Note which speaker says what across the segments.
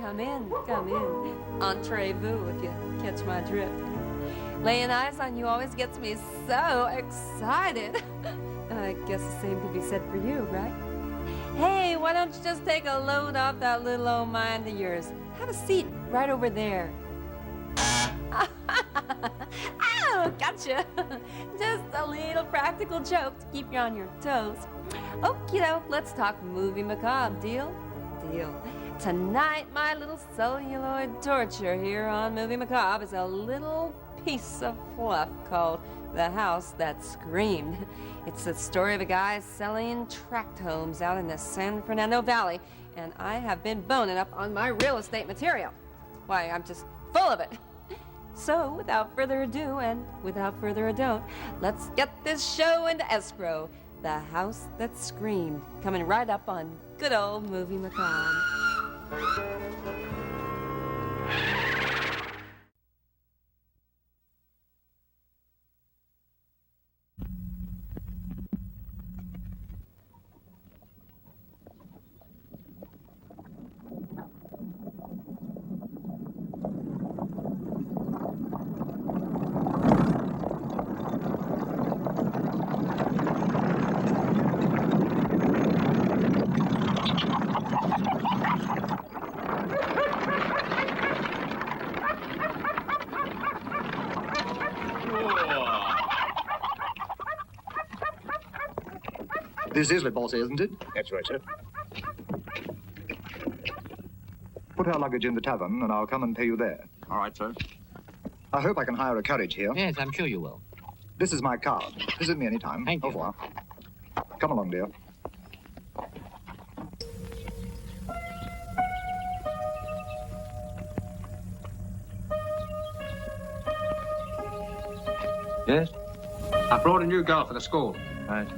Speaker 1: come in, come in. Entrez-vous, if you catch my drift. Laying eyes on you always gets me so excited. I guess the same could be said for you, right? Hey, why don't you just take a load off that little old mind of yours? Have a seat right over there. Oh, gotcha. Just a little practical joke to keep you on your toes. Okie doke, let's talk movie macabre. Deal? Deal. Tonight, my little celluloid torture here on Movie Macabre is a little piece of fluff called The House That Screamed. It's the story of a guy selling tract homes out in the San Fernando Valley, and I have been boning up on my real estate material. Why, I'm just full of it. So, without further ado, and without further ado, let's get this show into escrow. The House That Screamed, coming right up on good old Movie Macabre.
Speaker 2: This is Le Bossé, isn't it?
Speaker 3: That's right, sir.
Speaker 2: Put our luggage in the tavern, and I'll come and pay you there.
Speaker 3: All right, sir.
Speaker 2: I hope I can hire a carriage here.
Speaker 4: Yes, I'm sure you will.
Speaker 2: This is my card. Visit me anytime.
Speaker 4: Thank you.
Speaker 2: Au revoir. Come along, dear.
Speaker 3: Yes? I brought a new girl for the school.
Speaker 4: Right.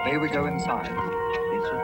Speaker 2: May we go inside?
Speaker 4: Yes, sir.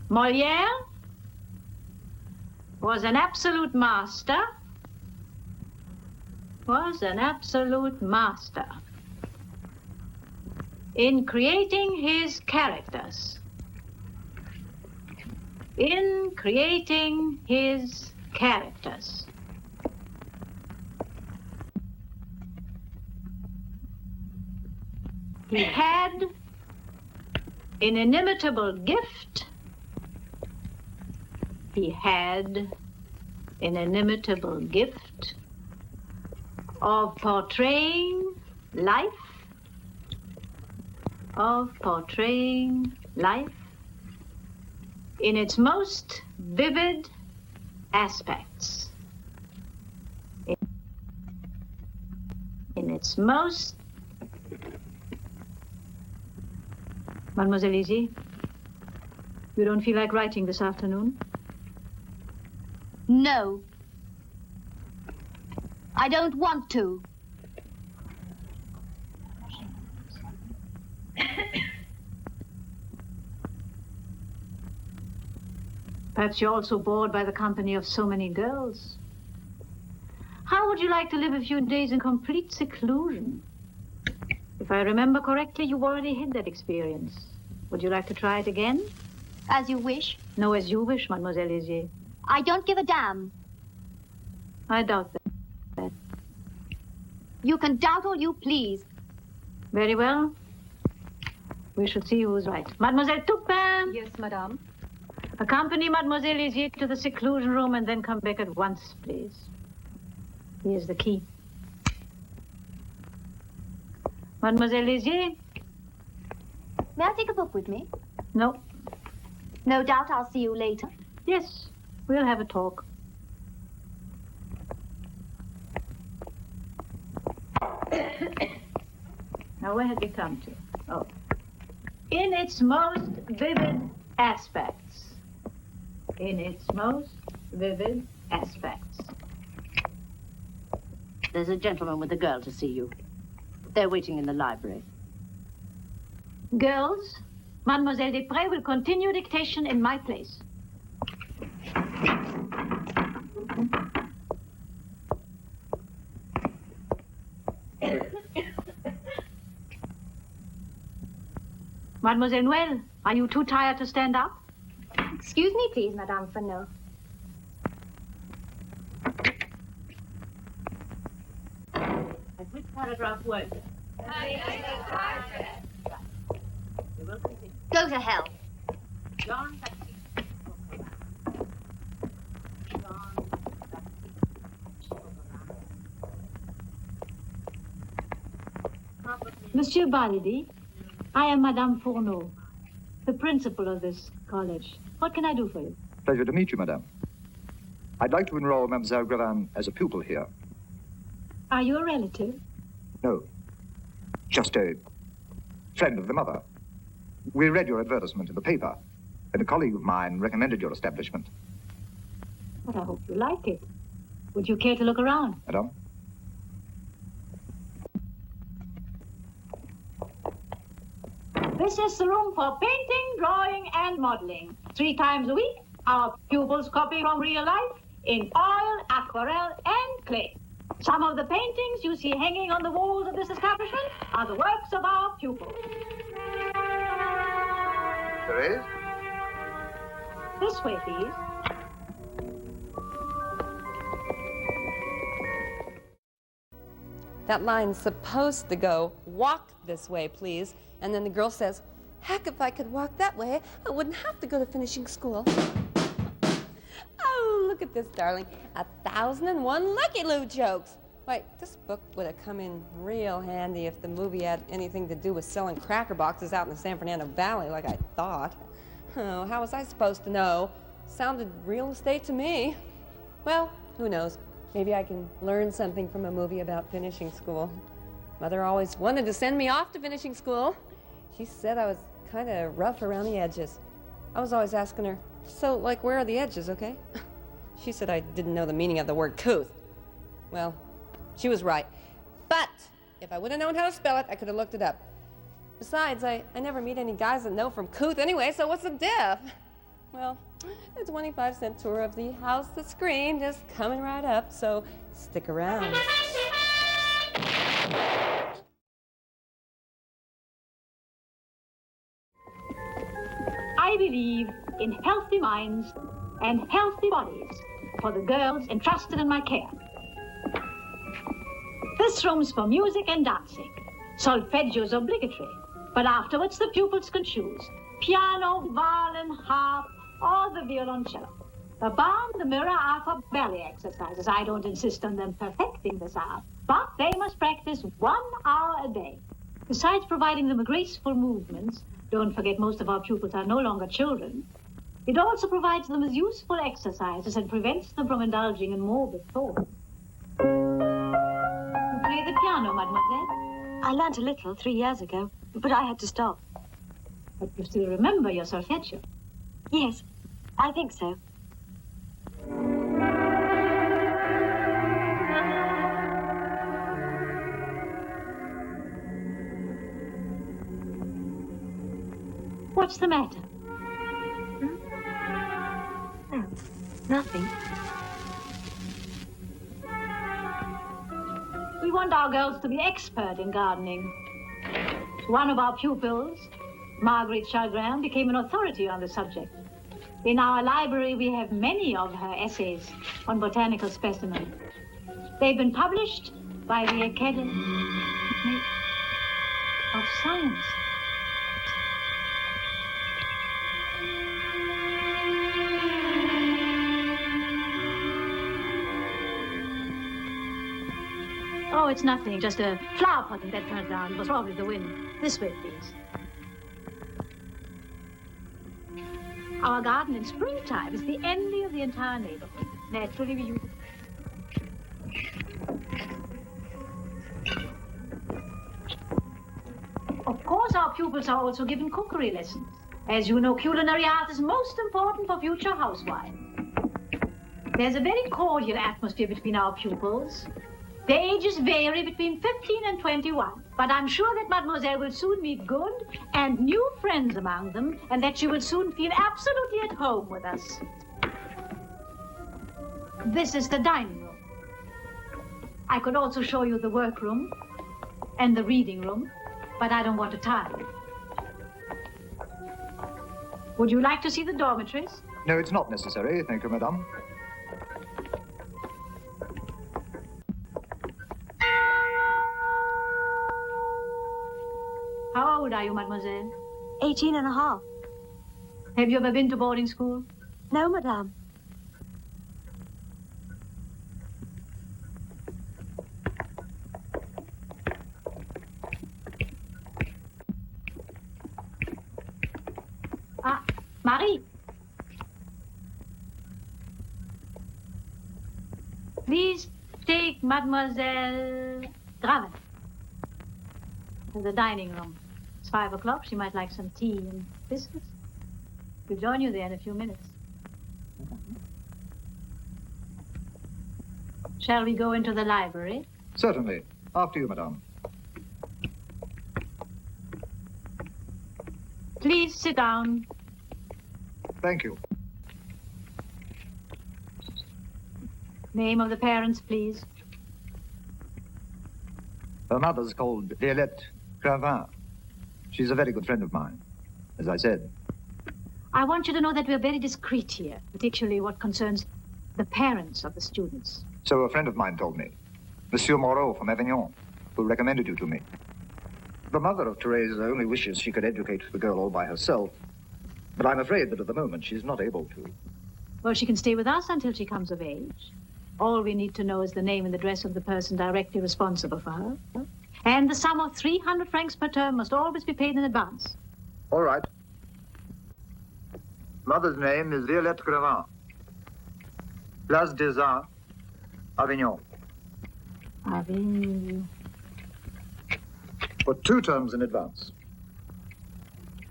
Speaker 5: Molière was an absolute master, in creating his characters. In creating his characters. He had an inimitable gift. He had an inimitable gift of portraying life, in its most vivid aspects. In its most... Mademoiselle Easy, you don't feel like writing this afternoon?
Speaker 4: No. I don't want to.
Speaker 5: Perhaps you're also bored by the company of so many girls. How would you like to live a few days in complete seclusion? If I remember correctly, you've already had that experience. Would you like to try it again?
Speaker 4: As you wish.
Speaker 5: No, as you wish, Mademoiselle Easier.
Speaker 4: I don't give a damn.
Speaker 5: I doubt that.
Speaker 4: You can doubt all you please.
Speaker 5: Very well. We shall see who's right. Mademoiselle Toupin!
Speaker 1: Yes, madame.
Speaker 5: Accompany Mademoiselle Easier to the seclusion room and then come back at once, please. Here's the key. Mademoiselle Easier?
Speaker 4: May I take a book with me?
Speaker 5: No.
Speaker 4: No doubt I'll see you later.
Speaker 5: Yes, we'll have a talk. Now, where had we come to? Oh. In its most vivid aspects. In its most vivid aspects.
Speaker 6: There's a gentleman with a girl to see you. They're waiting in the library.
Speaker 5: Girls, Mademoiselle Desprez will continue dictation in my place. Mademoiselle Noël, are you too tired to stand up?
Speaker 4: Excuse me, please, Madame Fenneau.
Speaker 6: Which paragraph was it?
Speaker 4: Go to hell.
Speaker 6: John
Speaker 5: Monsieur Baldi, I am Madame Fourneau, the principal of this college. What can I do for you?
Speaker 2: Pleasure to meet you, madame. I'd like to enroll Mademoiselle Gravin as a pupil here.
Speaker 5: Are you a relative?
Speaker 2: No, just a friend of the mother. We read your advertisement in the paper, and a colleague of mine recommended your establishment.
Speaker 5: But I hope you like it. Would you care to look around?
Speaker 2: Madame?
Speaker 5: This is the room for painting, drawing, and modeling. 3 times a week, our pupils copy from real life in oil, aquarelle, and clay. Some of the paintings you see hanging on the walls of this establishment are the works of our pupils.
Speaker 2: There is?
Speaker 5: This way, please.
Speaker 1: That line's supposed to go, walk this way, please. And then the girl says, heck, if I could walk that way, I wouldn't have to go to finishing school. Oh, look at this, darling. 1,001 Lucky Lou jokes. Wait, this book would have come in real handy if the movie had anything to do with selling cracker boxes out in the San Fernando Valley like I thought. Oh, how was I supposed to know? Sounded real estate to me. Well, who knows? Maybe I can learn something from a movie about finishing school. Mother always wanted to send me off to finishing school. She said I was kind of rough around the edges. I was always asking her, so, like, where are the edges, okay? She said I didn't know the meaning of the word couth. Well, she was right. But if I would have known how to spell it, I could have looked it up. Besides, I never meet any guys that know from couth anyway, so what's the diff? Well, a 25-cent tour of the house that's screen just coming right up, so stick around.
Speaker 5: believe in healthy minds and healthy bodies for the girls entrusted in my care. This room's for music and dancing. Solfeggio's obligatory, but afterwards the pupils can choose piano, violin, harp, or the violoncello. The bar and the mirror are for ballet exercises. I don't insist on them perfecting this art, but they must practice 1 hour a day. Besides providing them with graceful movements, don't forget most of our pupils are no longer children, it also provides them with useful exercises and prevents them from indulging in morbid thoughts. You play the piano, mademoiselle?
Speaker 7: I learnt a little 3 years ago, but I had to stop.
Speaker 5: But you still remember your solfeggio?
Speaker 7: Yes, I think so.
Speaker 5: What's the matter?
Speaker 7: Oh, nothing.
Speaker 5: We want our girls to be expert in gardening. One of our pupils, Margaret Chagrin, became an authority on the subject. In our library, we have many of her essays on botanical specimens. They've been published by the Academy of Science. Oh, it's nothing, just a flower pot that turned down. It was probably the wind. This way, please. Our garden in springtime is the envy of the entire neighborhood. Naturally, we use... Of course, our pupils are also given cookery lessons. As you know, culinary art is most important for future housewives. There's a very cordial atmosphere between our pupils. Their ages vary between 15 and 21, but I'm sure that mademoiselle will soon meet good and new friends among them, and that she will soon feel absolutely at home with us. This is the dining room. I could also show you the workroom and the reading room, but I don't want to tire you. Would you like to see the dormitories?
Speaker 2: No, it's not necessary, thank you, madame.
Speaker 5: How old are you, mademoiselle?
Speaker 7: 18 and a half.
Speaker 5: Have you ever been to boarding school?
Speaker 7: No, madame.
Speaker 5: Ah, Marie. Please take Mademoiselle Graven to the dining room. It's 5 o'clock. She might like some tea and biscuits. We'll join you there in a few minutes. Shall we go into the library?
Speaker 2: Certainly. After you, madame.
Speaker 5: Please sit down.
Speaker 2: Thank you.
Speaker 5: Name of the parents, please.
Speaker 2: Her mother's called Violette Cravin. She's a very good friend of mine, as I said.
Speaker 5: I want you to know that we're very discreet here, particularly what concerns the parents of the students.
Speaker 2: So a friend of mine told me, Monsieur Moreau from Avignon, who recommended you to me. The mother of Therese only wishes she could educate the girl all by herself, but I'm afraid that at the moment she's not able to.
Speaker 5: Well, she can stay with us until she comes of age. All we need to know is the name and address of the person directly responsible for her. And the sum of 300 francs per term must always be paid in advance.
Speaker 2: All right. Mother's name is Violette Crevin. Place des Arts, Avignon.
Speaker 5: Avignon.
Speaker 2: For 2 terms in advance.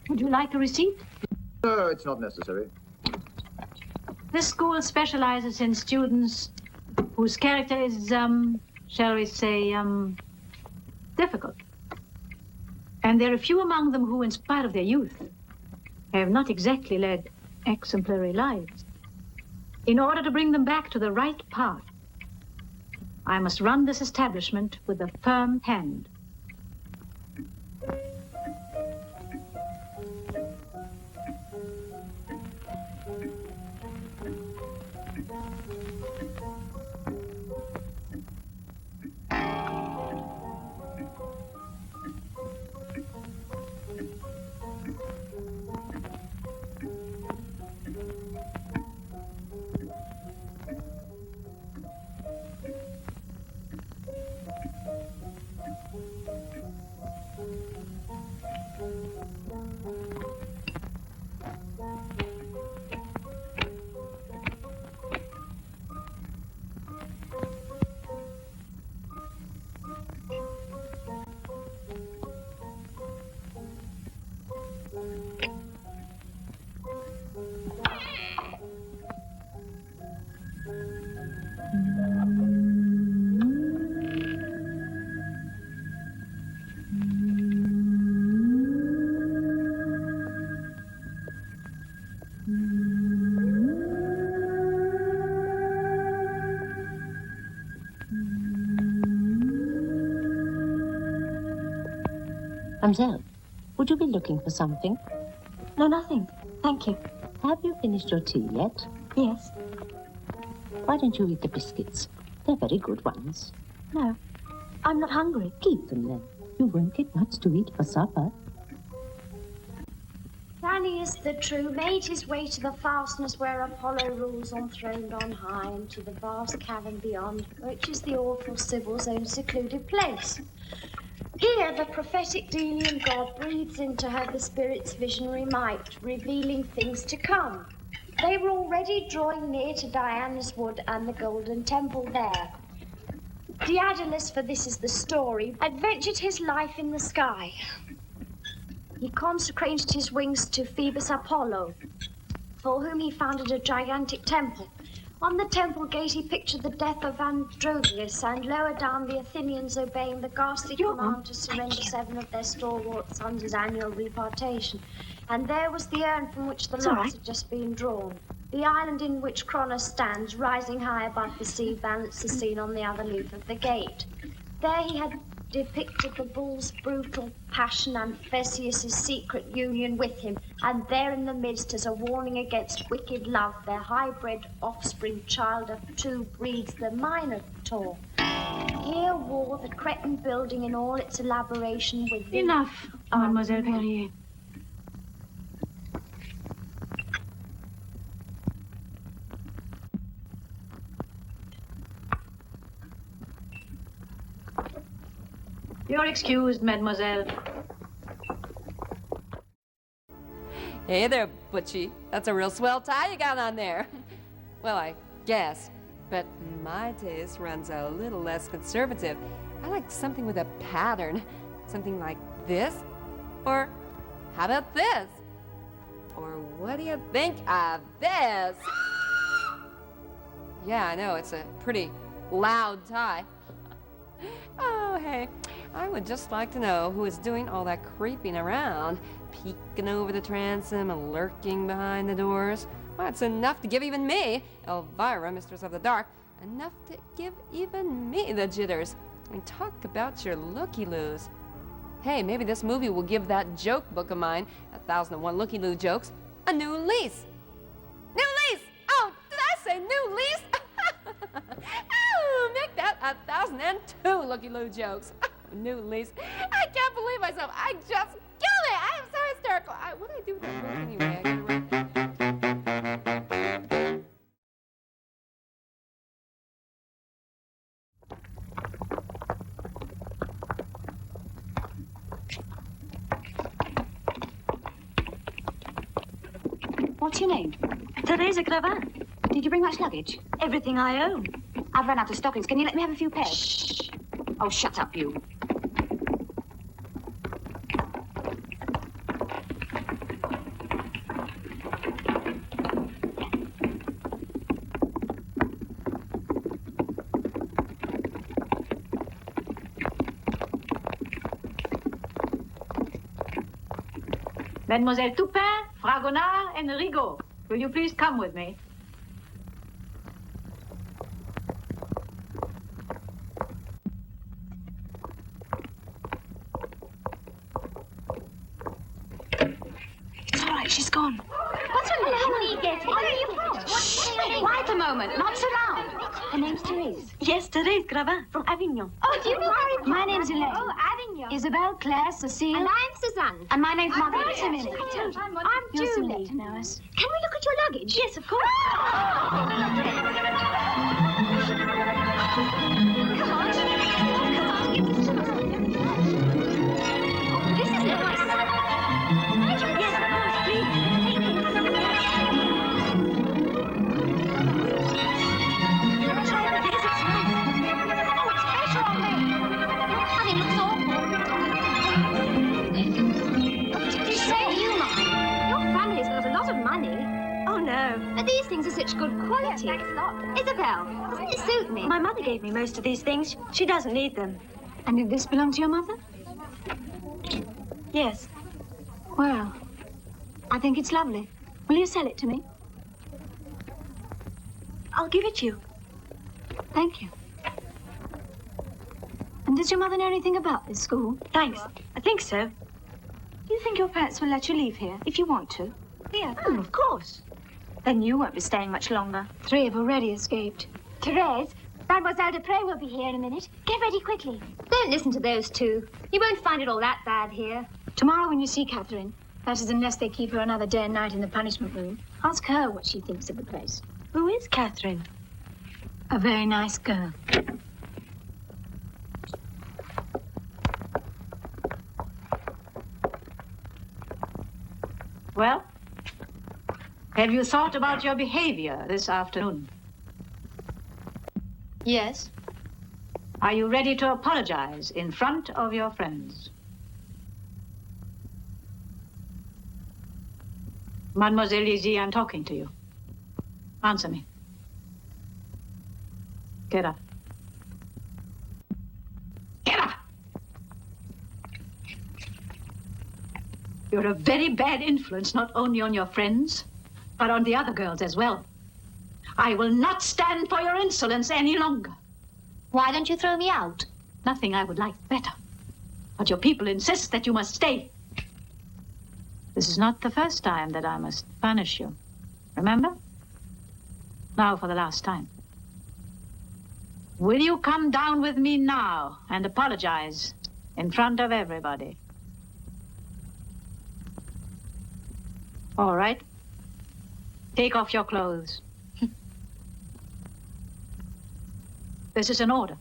Speaker 5: Would you like a receipt?
Speaker 2: No, it's not necessary.
Speaker 5: This school specializes in students whose character is, shall we say, difficult. And there are few among them who, in spite of their youth, have not exactly led exemplary lives. In order to bring them back to the right path, I must run this establishment with a firm hand.
Speaker 6: Mademoiselle, would you be looking for something?
Speaker 7: No, nothing. Thank you.
Speaker 6: Have you finished your tea yet?
Speaker 7: Yes.
Speaker 6: Why don't you eat the biscuits? They're very good ones.
Speaker 7: No. I'm not hungry.
Speaker 6: Keep them then. You won't get much to eat for supper.
Speaker 8: Thanius the True made his way to the fastness where Apollo rules enthroned on high, and to the vast cavern beyond, which is the awful Sibyl's own secluded place. Here, the prophetic Delian god breathes into her the spirit's visionary might, revealing things to come. They were already drawing near to Diana's wood and the golden temple there. Daedalus, for this is the story, adventured his life in the sky. He consecrated his wings to Phoebus Apollo, for whom he founded a gigantic temple. On the temple gate he pictured the death of Androgeus, and lower down the Athenians obeying the ghastly command to surrender 7 of their stalwart sons as annual repartition. And there was the urn from which the lots had just been drawn. The island in which Cronos stands, rising high above the sea, balanced the scene on the other leaf of the gate. There he had depicted the bull's brutal passion and Theseus' secret union with him, and there in the midst, as a warning against wicked love, their hybrid offspring child of 2 breeds the Minotaur. Here wore the Cretan building in all its elaboration with the...
Speaker 5: Enough, Mademoiselle Perrier. You're excused, mademoiselle.
Speaker 1: Hey there, Butchie. That's a real swell tie you got on there. Well, I guess. But my taste runs a little less conservative. I like something with a pattern. Something like this. Or how about this? Or what do you think of this? Yeah, I know, it's a pretty loud tie. Oh, hey, I would just like to know who is doing all that creeping around, peeking over the transom and lurking behind the doors. Well, it's enough to give even me, Elvira, Mistress of the Dark, enough to give even me the jitters. And talk about your looky-loos. Hey, maybe this movie will give that joke book of mine, 1001 Looky-Loo Jokes, a new lease. New lease! Oh, did I say new lease? Oh, make that 1002 Looky-Loo Jokes. New lease. I can't believe myself. I just killed it. I am so hysterical. What did I do with that book anyway? I gotta write.
Speaker 7: What's your name? Teresa Gravin. Did you bring much luggage? Everything I own. I've run out of stockings. Can you let me have a few pairs? Shh. Oh, shut up, you.
Speaker 5: Mademoiselle Toupin, Fragonard, and Rigaud, will you please come with me?
Speaker 7: It's all right, she's gone.
Speaker 8: What's her name? How are you getting? Where are you from? What's her name?
Speaker 7: Quiet a moment, not so loud.
Speaker 8: Her name's Therese.
Speaker 7: Yes, Therese Gravin, from Avignon.
Speaker 8: Oh, do you know Harry Potter?
Speaker 7: My name's Elaine.
Speaker 8: Oh, Avignon.
Speaker 7: Isabel, Claire, Cecile.
Speaker 8: And I'm Suzanne.
Speaker 7: And my name's Margaret.
Speaker 8: Wait a minute. I'm
Speaker 7: You'll soon
Speaker 8: Julie.
Speaker 7: get to know us.
Speaker 8: Can we look at your luggage?
Speaker 7: Yes, of course.
Speaker 8: Come on. This is nice.
Speaker 7: Yes, of course, please.
Speaker 8: Say, you, Mom. Your family's got a lot of money.
Speaker 7: Oh, no.
Speaker 4: But these things are such good quality.
Speaker 8: Thanks a lot.
Speaker 4: Isabel, doesn't this suit me?
Speaker 7: My mother gave me most of these things. She doesn't need them.
Speaker 5: And did this belong to your mother?
Speaker 7: Yes.
Speaker 5: Well, I think it's lovely. Will you sell it to me?
Speaker 7: I'll give it you.
Speaker 5: Thank you. And does your mother know anything about this school?
Speaker 7: Thanks. I think so. Do you think your parents will let you leave here if you want to?
Speaker 4: Yeah.
Speaker 7: Oh, of course. Then you won't be staying much longer.
Speaker 5: 3 have already escaped.
Speaker 4: Therese, Mademoiselle Dupre will be here in a minute. Get ready quickly. Don't listen to those two. You won't find it all that bad here.
Speaker 5: Tomorrow when you see Catherine, that is unless they keep her another day and night in the punishment room, ask her what she thinks of the place.
Speaker 7: Who is Catherine?
Speaker 5: A very nice girl.
Speaker 9: Well, have you thought about your behavior this afternoon?
Speaker 5: Yes.
Speaker 9: Are you ready to apologize in front of your friends? Mademoiselle Lizzie, I'm talking to you. Answer me. Get up. Get up! You're a very bad influence, not only on your friends, but on the other girls as well. I will not stand for your insolence any longer.
Speaker 4: Why don't you throw me out?
Speaker 9: Nothing I would like better. But your people insist that you must stay. This is not the first time that I must punish you. Remember? Now for the last time. Will you come down with me now and apologize in front of everybody? All right. Take off your clothes. This is an order.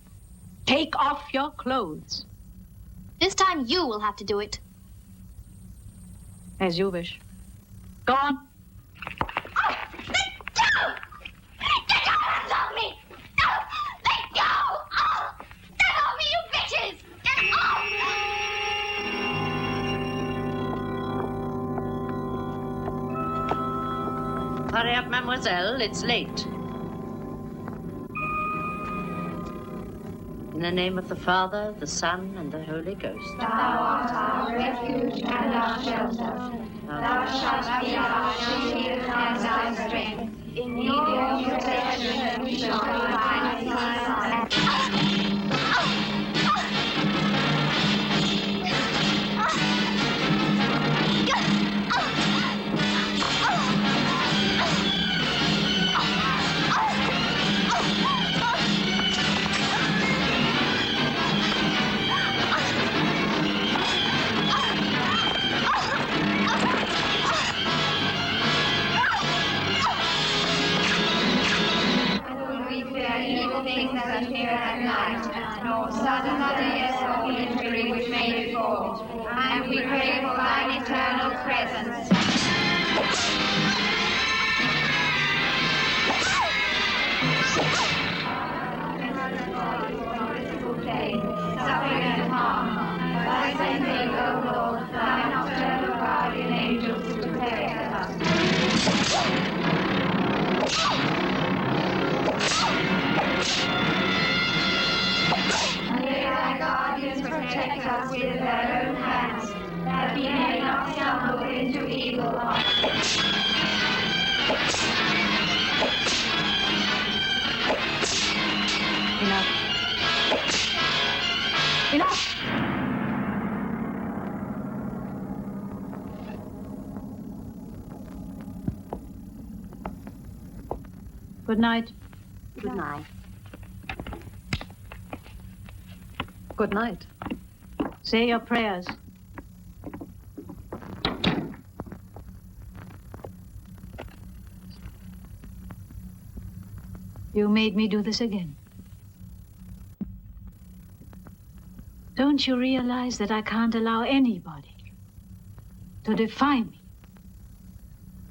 Speaker 9: Take off your clothes.
Speaker 4: This time you will have to do it.
Speaker 9: As you wish. Go on.
Speaker 4: Oh, let go! Get your hands off me! No! Let go! Oh! Get off me, you bitches! Get off!
Speaker 6: Hurry up, mademoiselle. It's late. In the name of the Father, the Son, and the Holy Ghost.
Speaker 8: Thou art our refuge and our shelter. Thou shalt be our shield and our strength. In your protection we shall find peace. Things that appear at night, nor sudden unease or injury which may befall, and we pray for thine eternal presence. Suffering and harm, by sending, O Lord, thy nocturnal guardian angels to protect us. May thy guardians protect us with their own hands, that we may not stumble into evil.
Speaker 9: Enough. Enough! Good night.
Speaker 6: Good night.
Speaker 9: Good night. Say your prayers. You made me do this again. Don't you realize that I can't allow anybody to define me?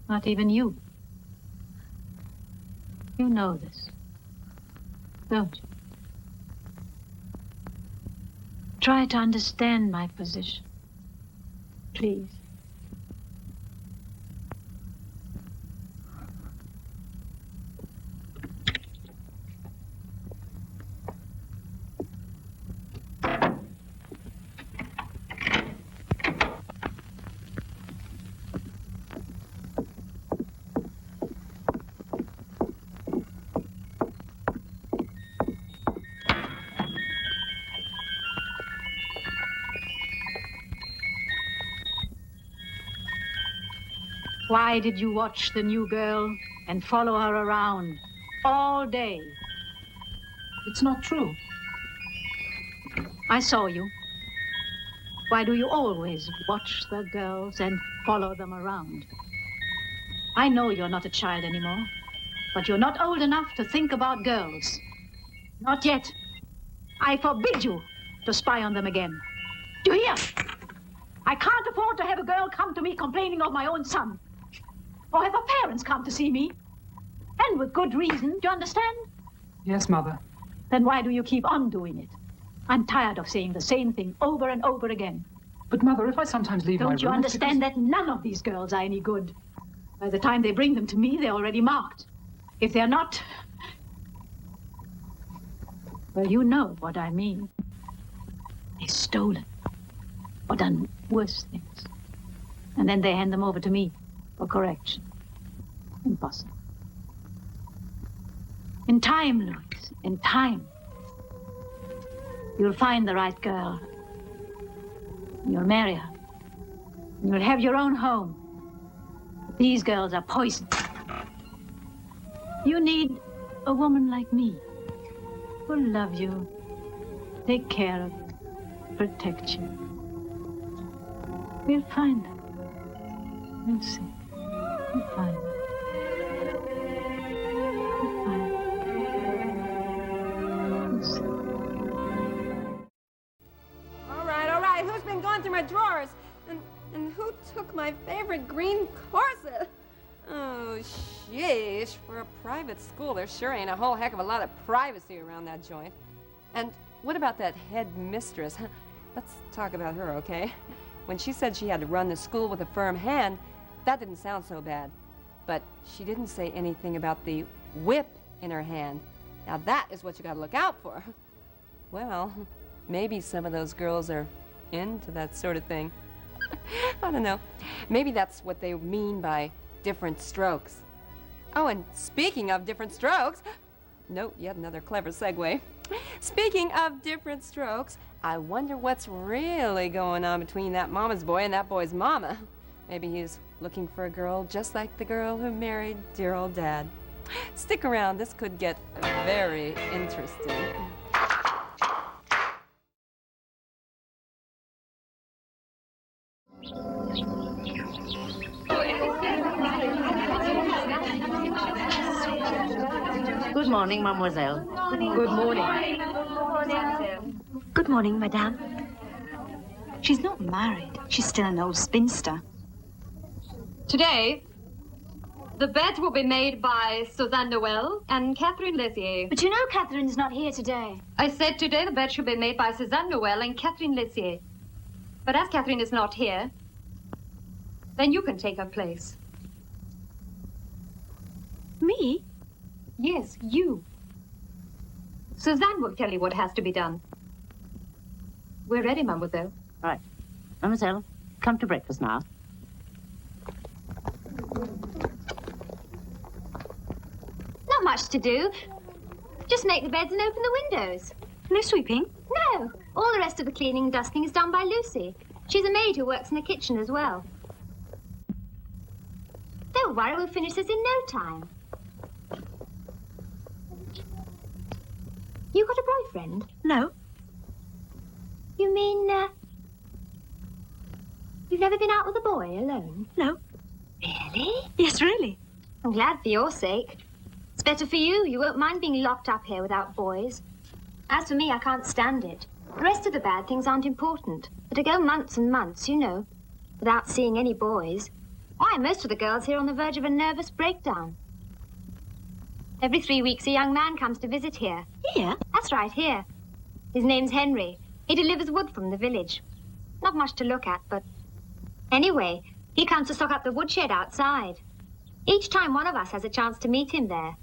Speaker 9: Not even you. You know this, don't you? Try to understand my position, please. Why did you watch the new girl and follow her around all day?
Speaker 10: It's not true.
Speaker 9: I saw you. Why do you always watch the girls and follow them around? I know you're not a child anymore, but you're not old enough to think about girls. Not yet. I forbid you to spy on them again. Do you hear? I can't afford to have a girl come to me complaining of my own son. Or have her parents come to see me. And with good reason, do you understand?
Speaker 10: Yes, Mother.
Speaker 9: Then why do you keep on doing it? I'm tired of saying the same thing over and over again.
Speaker 10: But, Mother, if I sometimes leave my room...
Speaker 9: Don't you understand that none of these girls are any good? By the time they bring them to me, they're already marked. If they're not... Well, you know what I mean. They've stolen or done worse things. And then they hand them over to me for correction. Impossible. In time, Louis, in time, you'll find the right girl. You'll marry her. You'll have your own home. But these girls are poison. You need a woman like me who'll love you, take care of you, protect you. We'll find her. We'll see. We'll find her. We'll find her. We'll see.
Speaker 1: All right. Who's been going through my drawers? And who took my favorite green corset? Oh, sheesh. For a private school, there sure ain't a whole heck of a lot of privacy around that joint. And what about that headmistress? Let's talk about her, okay? When she said she had to run the school with a firm hand, that didn't sound so bad. But she didn't say anything about the whip in her hand. Now that is what you gotta look out for. Well, maybe some of those girls are into that sort of thing. I don't know. Maybe that's what they mean by different strokes. Oh, and speaking of different strokes... Nope, yet another clever segue. Speaking of different strokes, I wonder what's really going on between that mama's boy and that boy's mama. Maybe he's looking for a girl just like the girl who married dear old Dad. Stick around, this could get very interesting.
Speaker 6: Good morning, mademoiselle.
Speaker 1: Good morning.
Speaker 7: Good morning, madame. She's not married. She's still an old spinster.
Speaker 11: Today, the beds will be made by Suzanne Noel and Catherine Lessier.
Speaker 7: But you know Catherine's not here today.
Speaker 11: I said today the bed should be made by Suzanne Noel and Catherine Lessier. But as Catherine is not here, then you can take her place.
Speaker 7: Me?
Speaker 11: Yes, you. Suzanne will tell you what has to be done. We're ready, mademoiselle.
Speaker 6: Right. Mademoiselle, come to breakfast now.
Speaker 8: Not much to do. Just make the beds and open the windows.
Speaker 7: No sweeping?
Speaker 8: No. All the rest of the cleaning and dusting is done by Lucy. She's a maid who works in the kitchen as well. Don't worry, we'll finish this in no time. You got a boyfriend?
Speaker 7: No.
Speaker 8: You mean, you've never been out with a boy alone?
Speaker 7: No.
Speaker 8: Really?
Speaker 7: Yes, really.
Speaker 8: I'm glad for your sake. It's better for you. You won't mind being locked up here without boys. As for me, I can't stand it. The rest of the bad things aren't important. But to go months and months, you know, without seeing any boys. Why, most of the girls here are on the verge of a nervous breakdown. Every 3 weeks, a young man comes to visit here.
Speaker 7: Here?
Speaker 8: That's right, here. His name's Henry. He delivers wood from the village. Not much to look at, but... Anyway, he comes to stock up the woodshed outside. Each time one of us has a chance to meet him there.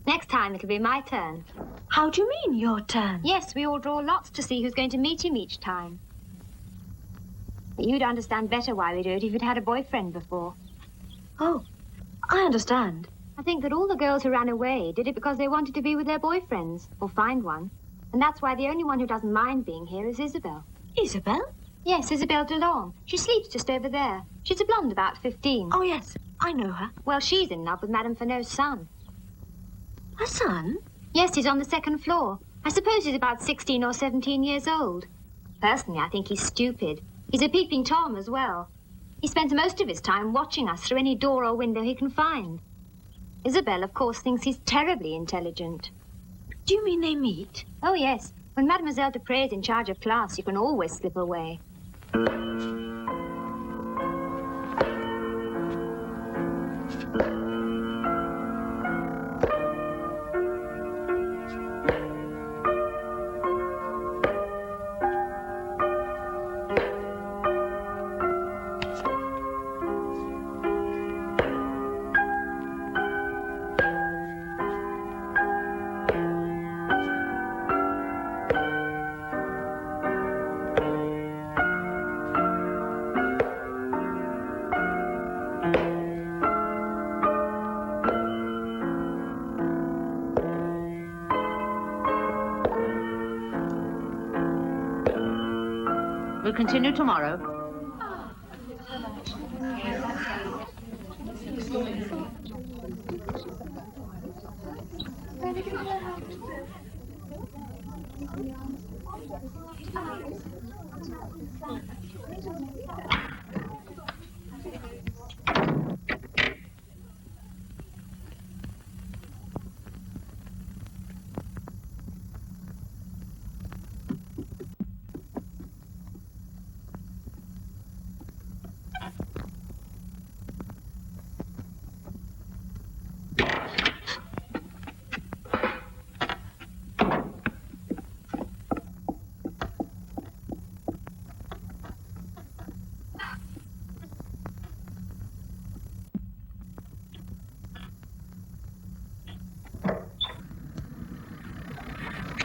Speaker 8: Next time, it'll be my turn.
Speaker 7: How do you mean, your turn?
Speaker 8: Yes, we all draw lots to see who's going to meet him each time. But you'd understand better why we do it if you'd had a boyfriend before.
Speaker 7: Oh, I understand.
Speaker 8: I think that all the girls who ran away did it because they wanted to be with their boyfriends, or find one. And that's why the only one who doesn't mind being here is Isabel.
Speaker 7: Isabel?
Speaker 8: Yes, Isabelle Delorme. She sleeps just over there. She's a blonde, about 15.
Speaker 7: Oh, yes. I know her.
Speaker 8: Well, she's in love with Madame Fenot's son.
Speaker 7: Her son?
Speaker 8: Yes, he's on the second floor. I suppose he's about 16 or 17 years old. Personally, I think he's stupid. He's a peeping Tom as well. He spends most of his time watching us through any door or window he can find. Isabelle, of course, thinks he's terribly intelligent.
Speaker 7: Do you mean they meet?
Speaker 8: Oh, yes. When Mademoiselle Dupré is in charge of class, you can always slip away.
Speaker 6: We'll continue tomorrow.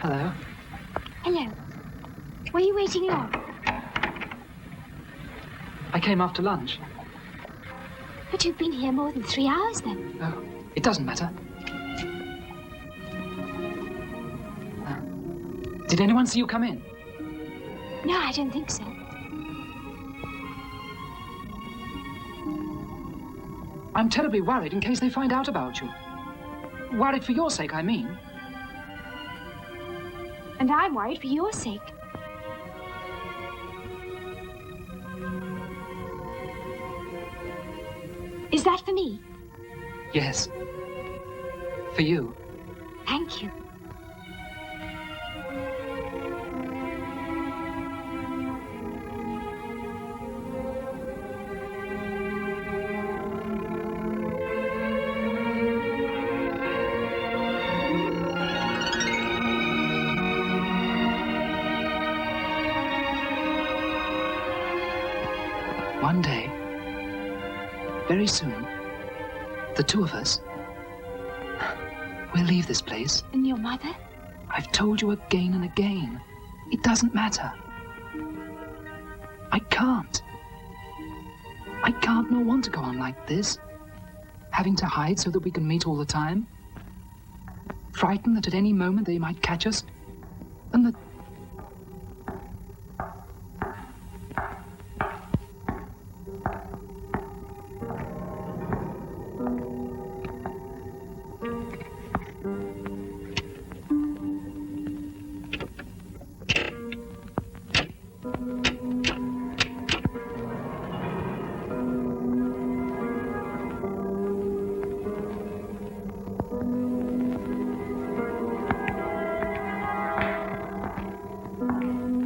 Speaker 10: Hello.
Speaker 8: Hello. Were you waiting long?
Speaker 10: I came after lunch.
Speaker 8: But you've been here more than 3 hours, then.
Speaker 10: Oh, it doesn't matter. Did anyone see you come in?
Speaker 8: No, I don't think so.
Speaker 10: I'm terribly worried in case they find out about you. Worried for your sake, I mean.
Speaker 8: And I'm worried for your sake. Is that for me?
Speaker 10: Yes. For you.
Speaker 8: Thank you.
Speaker 10: One day, very soon, the two of us, we'll leave this place.
Speaker 8: And your mother?
Speaker 10: I've told you again and again. It doesn't matter. I can't. I can't nor want to go on like this. Having to hide so that we can meet all the time. Frightened that at any moment they might catch us. And that...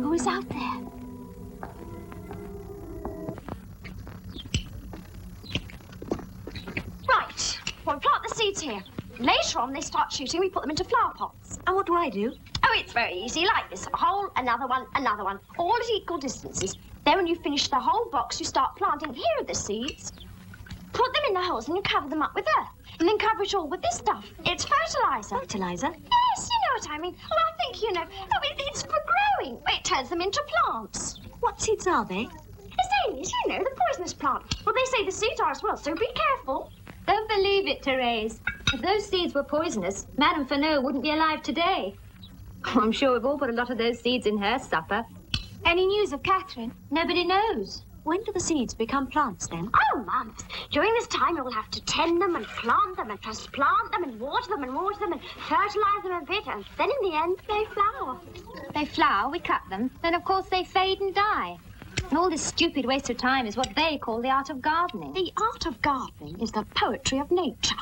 Speaker 8: Who's out there? Right. Well, we plant the seeds here. Later on, they start shooting. We put them into flower pots.
Speaker 7: And what do I do?
Speaker 8: Oh, it's very easy. Like this. A hole, another one, all at equal distances. Then when you finish the whole box, you start planting. Here are the seeds. Put them in the holes and you cover them up with earth. And then cover it all with this stuff. It's fertilizer.
Speaker 7: Fertilizer?
Speaker 8: Yes, you know what I mean. Well, I think you know. Oh, it's for growing. It turns them into plants.
Speaker 7: What seeds are they?
Speaker 8: Azaleas, you know, the poisonous plant. Well, they say the seeds are as well, so be careful. Don't believe it, Therese. If those seeds were poisonous, Madame Fenot wouldn't be alive today. I'm sure we've all put a lot of those seeds in her supper. Any news of Catherine?
Speaker 7: Nobody knows. When do the seeds become plants, then?
Speaker 8: Oh, months. During this time, you'll have to tend them and plant them and transplant them and water them and fertilize them a bit, and then in the end, they flower.
Speaker 7: They flower, we cut them, then of course they fade and die. And all this stupid waste of time is what they call the art of gardening.
Speaker 8: The art of gardening is the poetry of nature.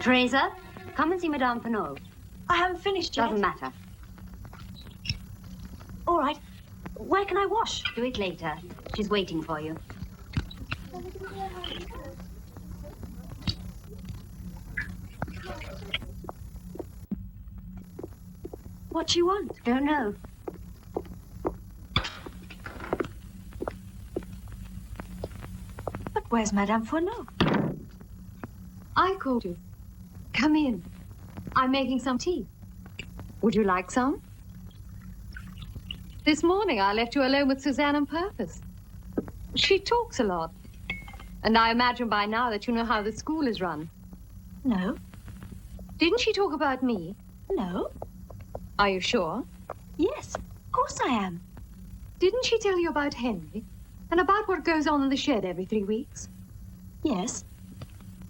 Speaker 7: Teresa, come and see Madame Pinot.
Speaker 8: I haven't finished yet.
Speaker 7: Doesn't matter.
Speaker 8: All right. Where can I wash?
Speaker 7: Do it later. She's waiting for you.
Speaker 8: What do you want?
Speaker 7: Don't know.
Speaker 8: But where's Madame Fourneau?
Speaker 11: I called you. Come in. I'm making some tea. Would you like some? This morning I left you alone with Suzanne on purpose. She talks a lot. And I imagine by now that you know how the school is run.
Speaker 8: No.
Speaker 11: Didn't she talk about me?
Speaker 8: No.
Speaker 11: Are you sure?
Speaker 8: Yes, of course I am.
Speaker 11: Didn't she tell you about Henry? And about what goes on in the shed every 3 weeks?
Speaker 8: Yes.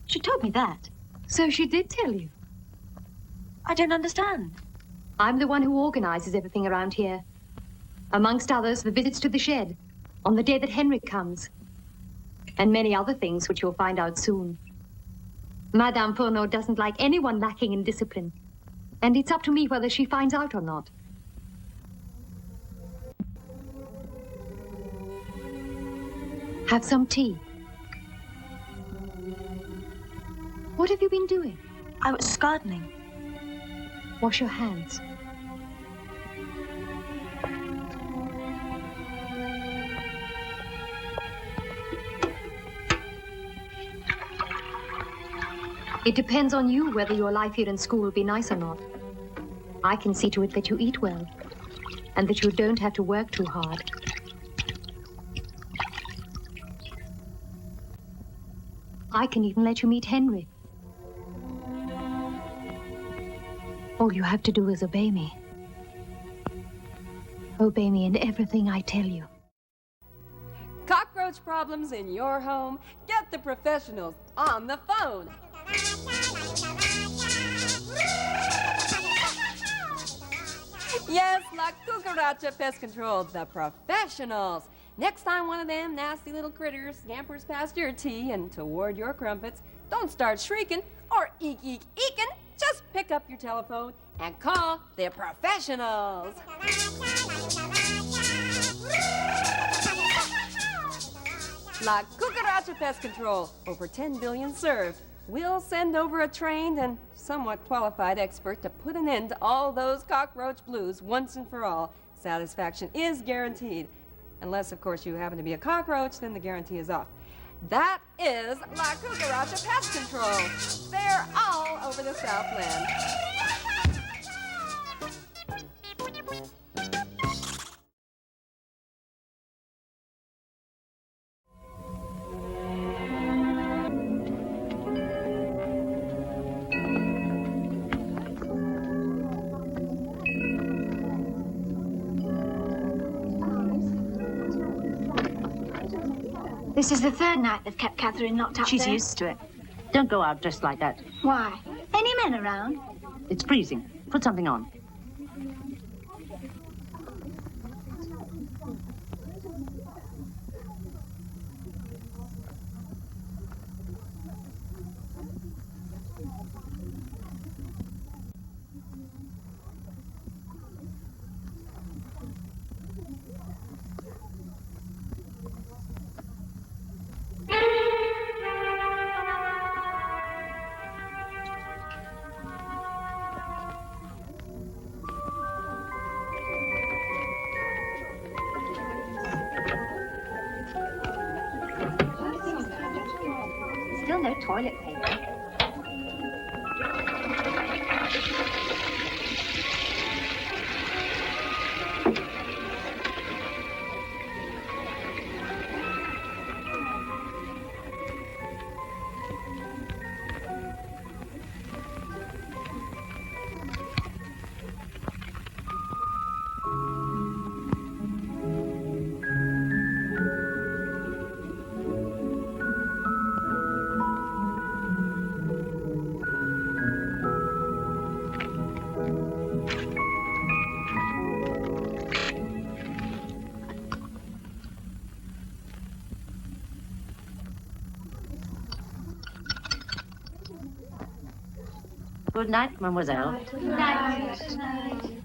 Speaker 8: She told me that.
Speaker 11: So she did tell you?
Speaker 8: I don't understand.
Speaker 11: I'm the one who organizes everything around here. Amongst others, the visits to the shed, on the day that Henry comes. And many other things which you'll find out soon. Madame Fourneau doesn't like anyone lacking in discipline. And it's up to me whether she finds out or not. Have some tea. What have you been doing?
Speaker 8: I was gardening.
Speaker 11: Wash your hands. It depends on you whether your life here in school will be nice or not. I can see to it that you eat well, and that you don't have to work too hard. I can even let you meet Henry. All you have to do is obey me. Obey me in everything I tell you.
Speaker 1: Cockroach problems in your home? Get the professionals on the phone. Yes, La Cucaracha Pest Control, the professionals. Next time one of them nasty little critters scampers past your tea and toward your crumpets, don't start shrieking or eek, eek, eeking. Just pick up your telephone and call the professionals. La Cucaracha Pest Control, over 10 billion served. We'll send over a trained and somewhat qualified expert to put an end to all those cockroach blues once and for all. Satisfaction is guaranteed. Unless, of course, you happen to be a cockroach, then the guarantee is off. That is La Cucaracha Pest Control. They're all over the Southland.
Speaker 8: This is the third night they've kept Catherine locked up
Speaker 6: She's
Speaker 8: there.
Speaker 6: used to it. Don't go out dressed like that.
Speaker 8: Why? Any men around?
Speaker 6: It's freezing. Put something on.
Speaker 7: Still no toilet paper.
Speaker 6: Good night, mademoiselle.
Speaker 8: Good night. Good night.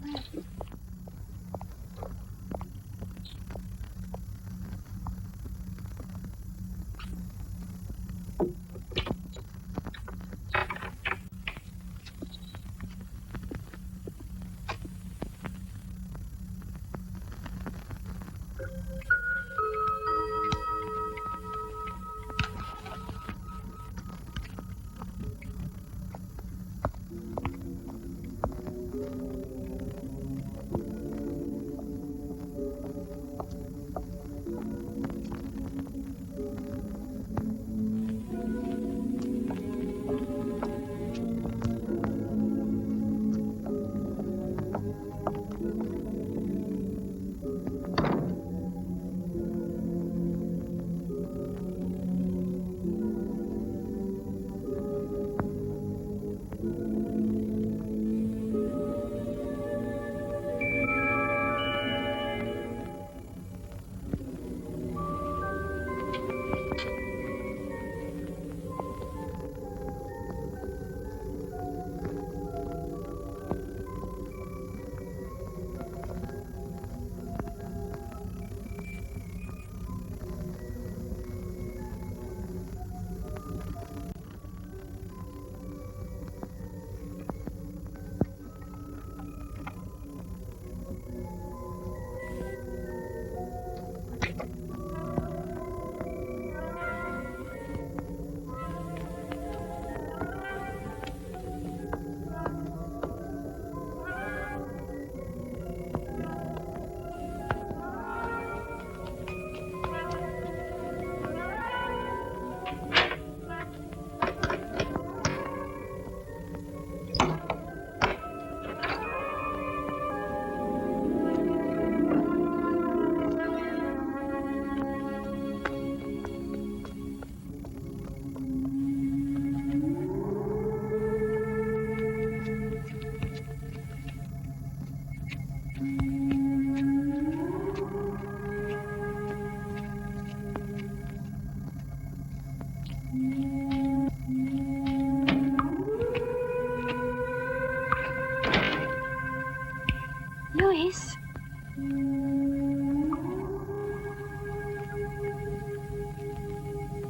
Speaker 11: Louis?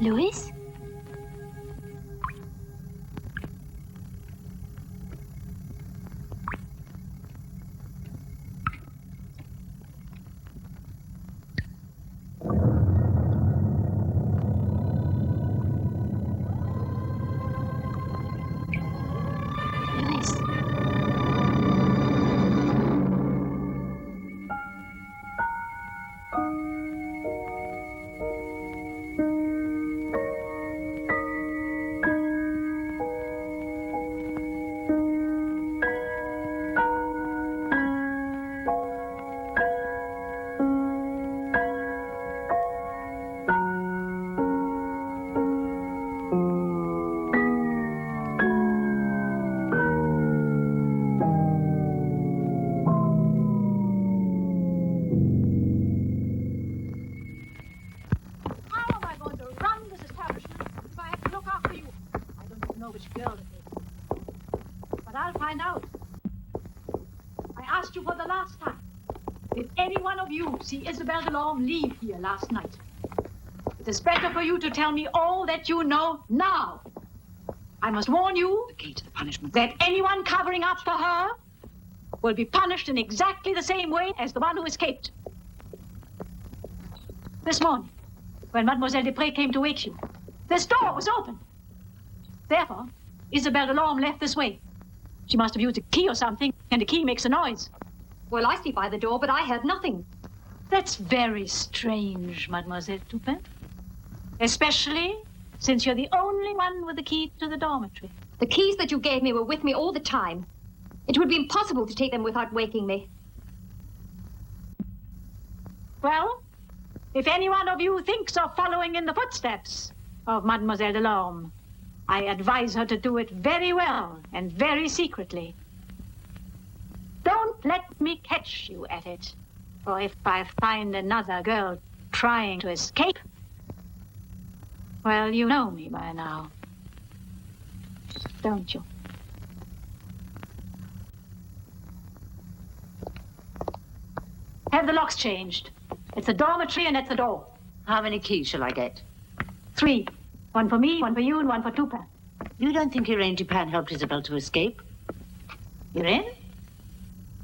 Speaker 11: Louis?
Speaker 9: See Isabel Delorme leave here last night. It is better for you to tell me all that you know now. I must warn you
Speaker 6: The key to the punishment.
Speaker 9: that anyone covering up for her will be punished in exactly the same way as the one who escaped. This morning, when Mademoiselle Desprez came to wake you, this door was open. Therefore, Isabel Delorme left this way. She must have used a key or something, and the key makes a noise.
Speaker 11: Well, I sleep by the door, but I heard nothing.
Speaker 9: That's very strange, Mademoiselle Toupin. Especially since you're the only one with the key to the dormitory.
Speaker 11: The keys that you gave me were with me all the time. It would be impossible to take them without waking me.
Speaker 9: Well, if any one of you thinks of following in the footsteps of Mademoiselle Delorme, I advise her to do it very well and very secretly. Don't let me catch you at it. For if I find another girl trying to escape, well, you know me by now, don't you? Have the locks changed. It's the dormitory and it's the door.
Speaker 6: How many keys shall I get?
Speaker 9: 3. 1 for me, 1 for you, and 1 for Tupan.
Speaker 6: You don't think Irene Dupin helped Isabel to escape?
Speaker 9: Irene?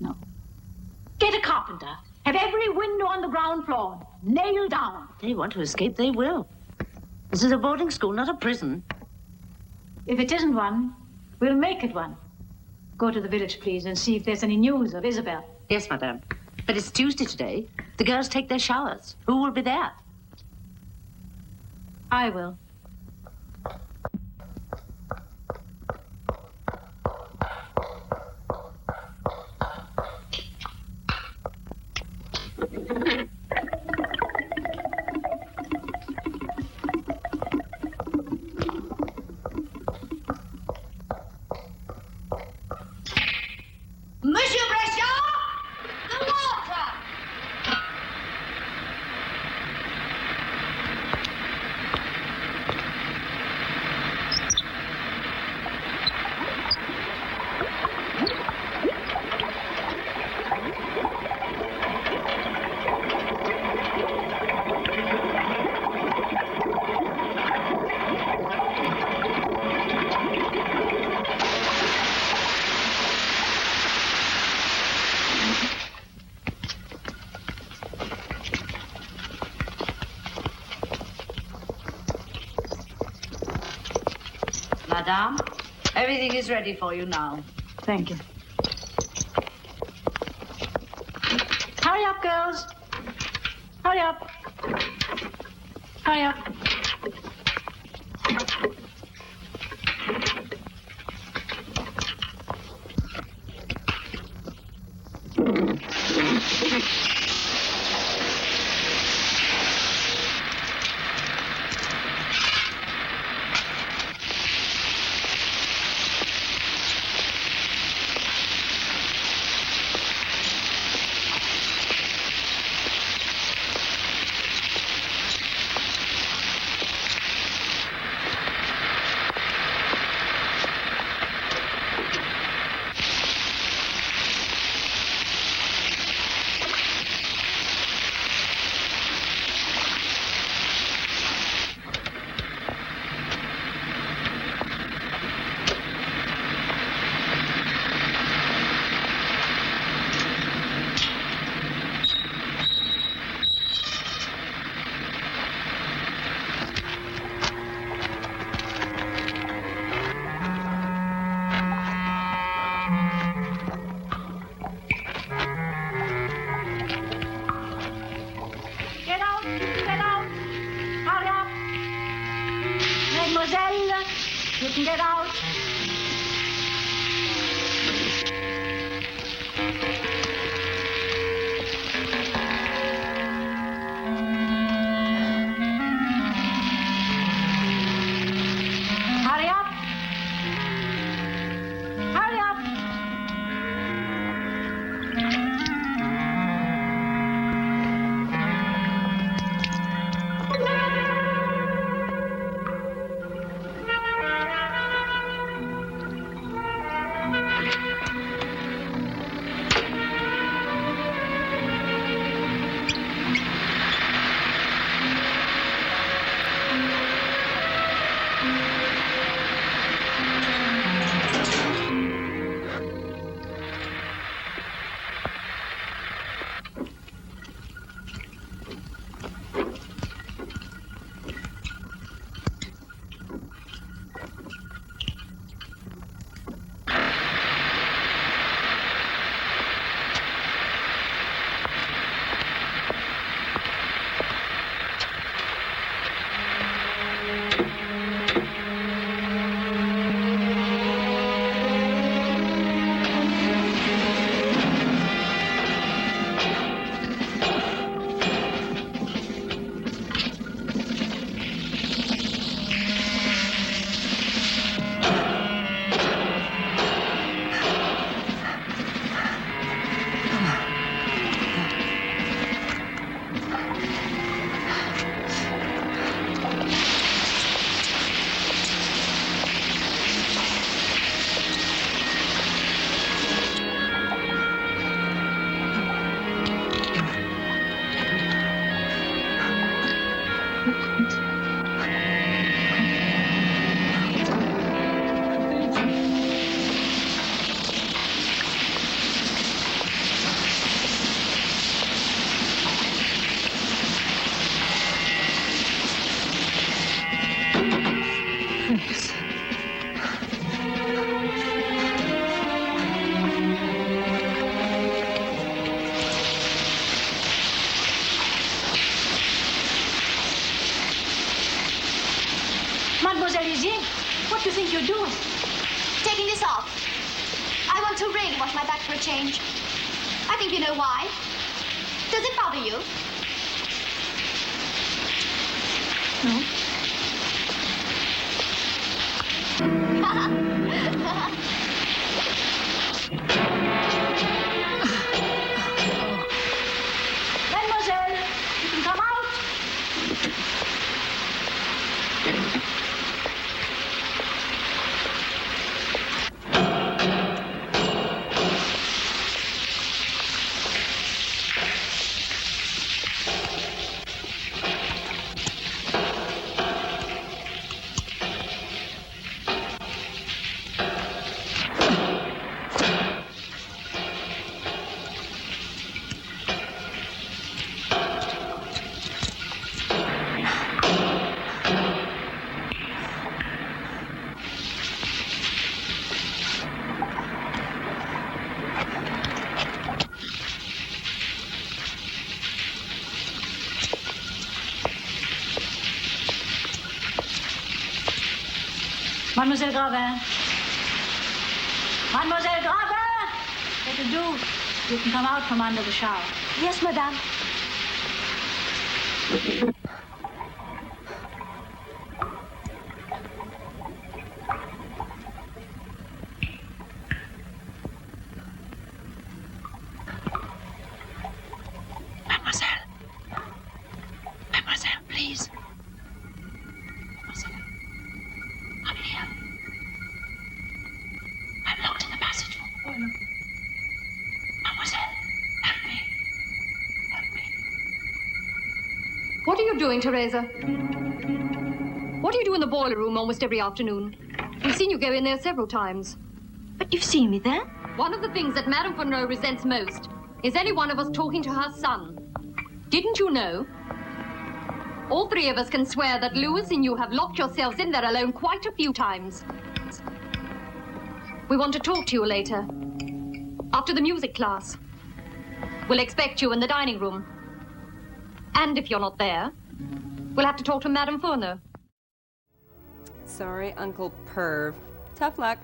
Speaker 9: No. Get a carpenter. Have every window on the ground floor nailed down.
Speaker 6: They want to escape, they will. This is a boarding school, not a prison.
Speaker 9: If it isn't one, we'll make it one. Go to the village, please, and see if there's any news of Isabel.
Speaker 6: Yes, madame. But it's Tuesday today. The girls take their showers. Who will be there?
Speaker 9: I will.
Speaker 4: Monsieur Brescia, the water!
Speaker 6: Madame, everything is ready for you now.
Speaker 9: Thank you. Hurry up, girls. Hurry up. Hurry up. Get out! Get out! Hurry up! Mademoiselle, you can get out. Hurry up! Hurry up! Cerisier, what do you think you're doing?
Speaker 4: Taking this off. I want to really wash my back for a change. I think you know why. Does it bother you?
Speaker 9: No. Mademoiselle, you can come out. Mademoiselle Gravin. Mademoiselle Gravin! That'll do. You can come out from under the shower.
Speaker 7: Yes, madame.
Speaker 6: Mademoiselle. Mademoiselle, please. Mademoiselle. I'm here. I'm locked in the passage for the boiler. Mademoiselle, help me. Help me.
Speaker 11: What are you doing, Teresa? What do you do in the boiler room almost every afternoon? We've seen you go in there several times.
Speaker 7: But you've seen me there?
Speaker 11: One of the things that Madame Fonroe resents most is any one of us talking to her son. Didn't you know? All three of us can swear that Louis and you have locked yourselves in there alone quite a few times. We want to talk to you later. After the music class. We'll expect you in the dining room. And if you're not there, we'll have to talk to Madame Fonroe.
Speaker 1: Sorry, Uncle Perv. Tough luck.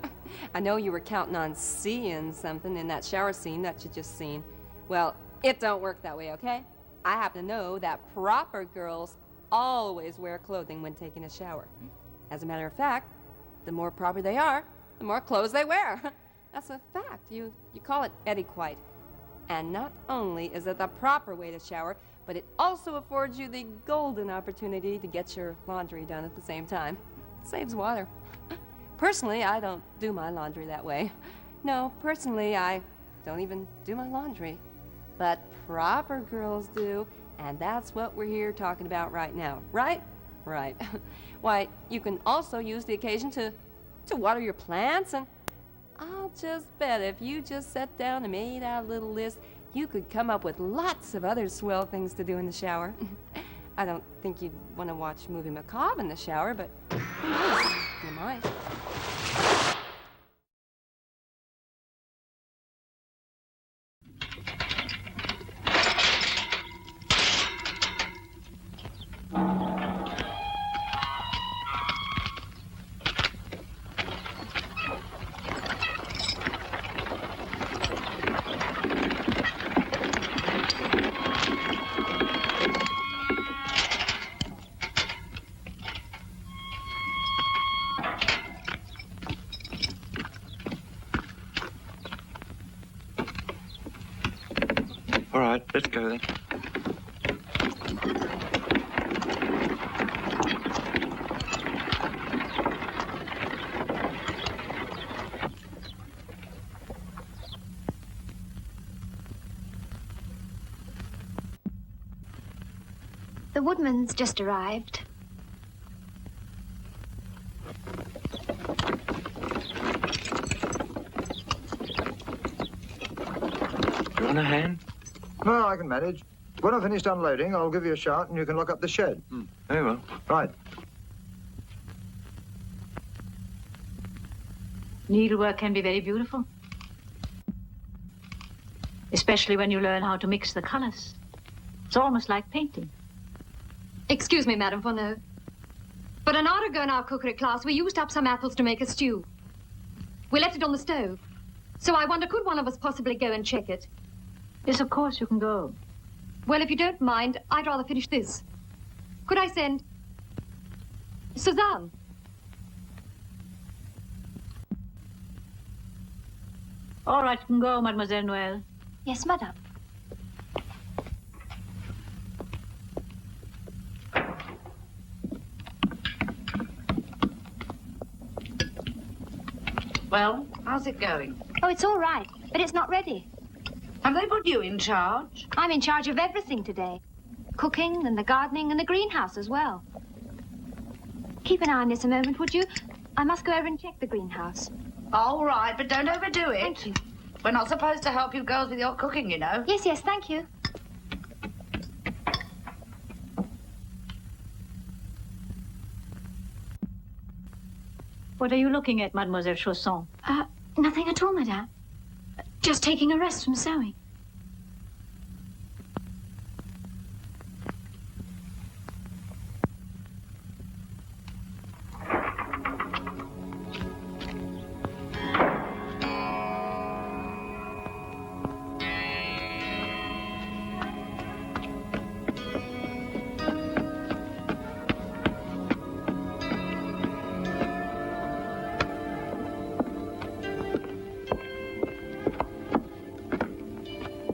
Speaker 1: I know you were counting on seeing something in that shower scene that you just seen. Well, it don't work that way, okay? I happen to know that proper girls always wear clothing when taking a shower. As a matter of fact, the more proper they are, the more clothes they wear. That's a fact. You call it etiquette. And not only is it the proper way to shower, but it also affords you the golden opportunity to get your laundry done at the same time. It saves water. Personally, I don't do my laundry that way. No, personally, I don't even do my laundry. But proper girls do, and that's what we're here talking about right now. Right? Right. Why, you can also use the occasion to water your plants, and I'll just bet if you just sat down and made out a little list, you could come up with lots of other swell things to do in the shower. I don't think you'd want to watch movie Macabre in the shower, but who knows? You might.
Speaker 2: All right, let's go then.
Speaker 8: The woodman's just arrived.
Speaker 2: You want a hand? No, I can manage. When I've finished unloading, I'll give you a shout and you can lock up the shed. Very well. Right.
Speaker 9: Needlework can be very beautiful. Especially when you learn how to mix the colors. It's almost like painting.
Speaker 11: Excuse me, Madame Fonroe. But an hour ago in our cookery class, we used up some apples to make a stew. We left it on the stove. So I wonder, could one of us possibly go and check it?
Speaker 5: Yes, of course you can go.
Speaker 11: Well, if you don't mind, I'd rather finish this. Could I send Suzanne?
Speaker 5: All right, you can go, Mademoiselle Noël.
Speaker 8: Yes, madame.
Speaker 6: Well, how's it going?
Speaker 8: Oh, it's all right, but it's not ready.
Speaker 6: Have they put you in charge?
Speaker 8: I'm in charge of everything today. Cooking and the gardening and the greenhouse as well. Keep an eye on this a moment, would you? I must go over and check the greenhouse.
Speaker 6: All right, but don't overdo it.
Speaker 8: Thank you.
Speaker 6: We're not supposed to help you girls with your cooking, you know.
Speaker 8: Yes, yes, thank you.
Speaker 5: What are you looking at, Mademoiselle Chausson?
Speaker 8: Nothing at all, madame. Just taking a rest from sewing.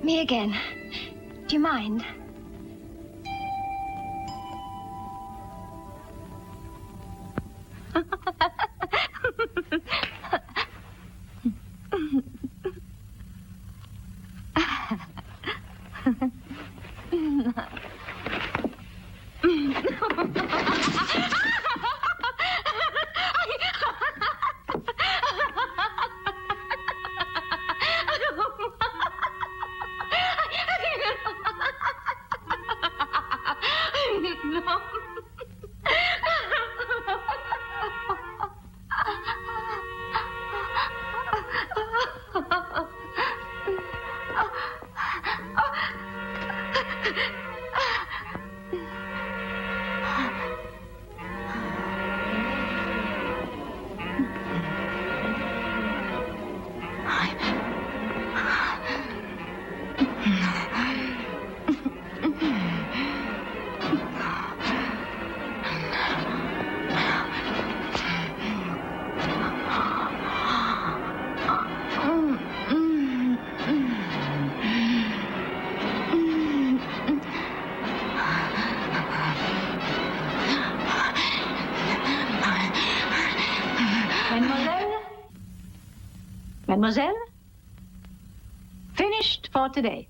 Speaker 8: Me again. Do you mind?
Speaker 5: Mademoiselle? Finished for today.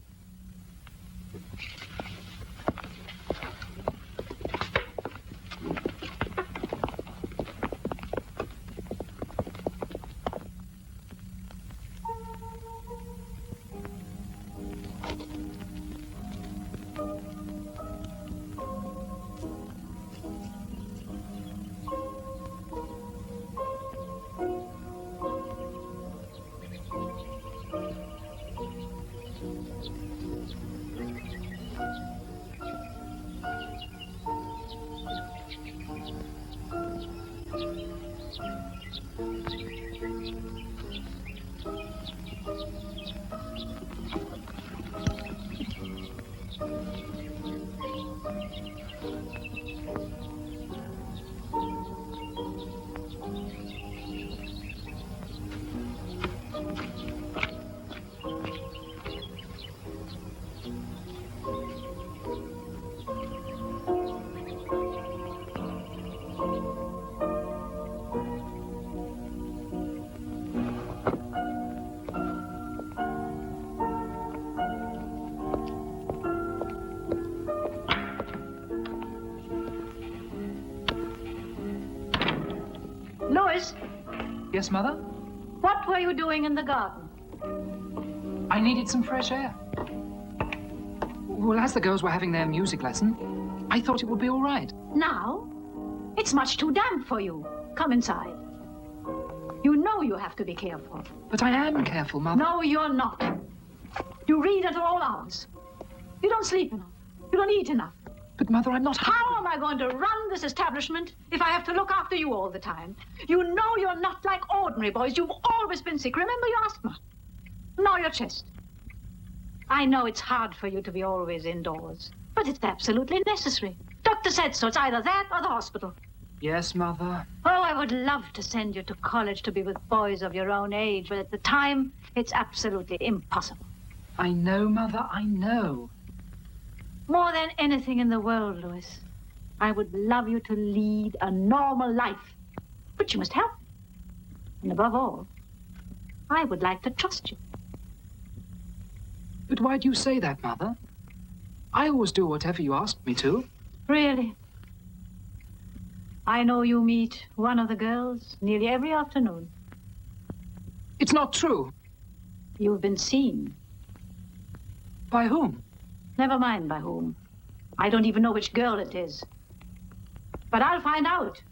Speaker 5: Louis,
Speaker 10: Yes, Mother?
Speaker 5: what were you doing in the garden?
Speaker 10: I needed some fresh air. Well, as the girls were having their music lesson, I thought it would be all right.
Speaker 5: Now? It's much too damp for you. Come inside. You know you have to be careful.
Speaker 10: But I am careful, Mother.
Speaker 5: No, you're not. You read at all hours. You don't sleep enough. You don't eat enough.
Speaker 10: But, Mother, I'm not...
Speaker 5: How
Speaker 9: am I going to run this establishment if I have to look after you all the time? You know you're not like ordinary boys. You've always been sick. Remember your asthma. Now your chest. I know it's hard for you to be always indoors, but it's absolutely necessary. Doctor said so. It's either that or the hospital.
Speaker 10: Yes, Mother.
Speaker 9: Oh, I would love to send you to college to be with boys of your own age, but at the time, it's absolutely impossible.
Speaker 10: I know, Mother, I know.
Speaker 9: More than anything in the world, Louis, I would love you to lead a normal life. But you must help. And above all, I would like to trust you.
Speaker 10: But why do you say that, Mother? I always do whatever you ask me to.
Speaker 9: Really? I know you meet one of the girls nearly every afternoon.
Speaker 10: It's not true.
Speaker 9: You've been seen.
Speaker 10: By whom?
Speaker 9: Never mind by whom. I don't even know which girl it is. But I'll find out.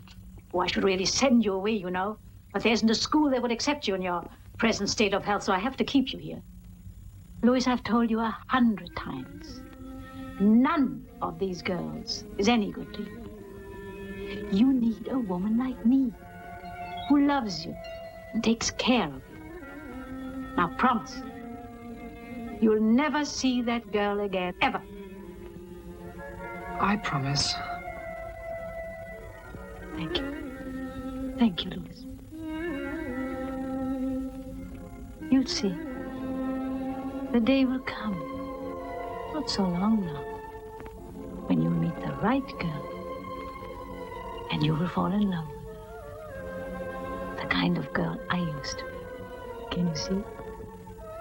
Speaker 9: Oh, I should really send you away, you know. But there isn't a school that would accept you in your present state of health, so I have to keep you here. Louis, I've told you 100 times. None of these girls is any good to you. You need a woman like me, who loves you and takes care of you. Now promise, you'll never see that girl again, ever.
Speaker 10: I promise.
Speaker 9: Thank you. Thank you, Louis. You'll see. The day will come, not so long now, when you'll meet the right girl. And you will fall in love with her. The kind of girl I used to be. Can you see?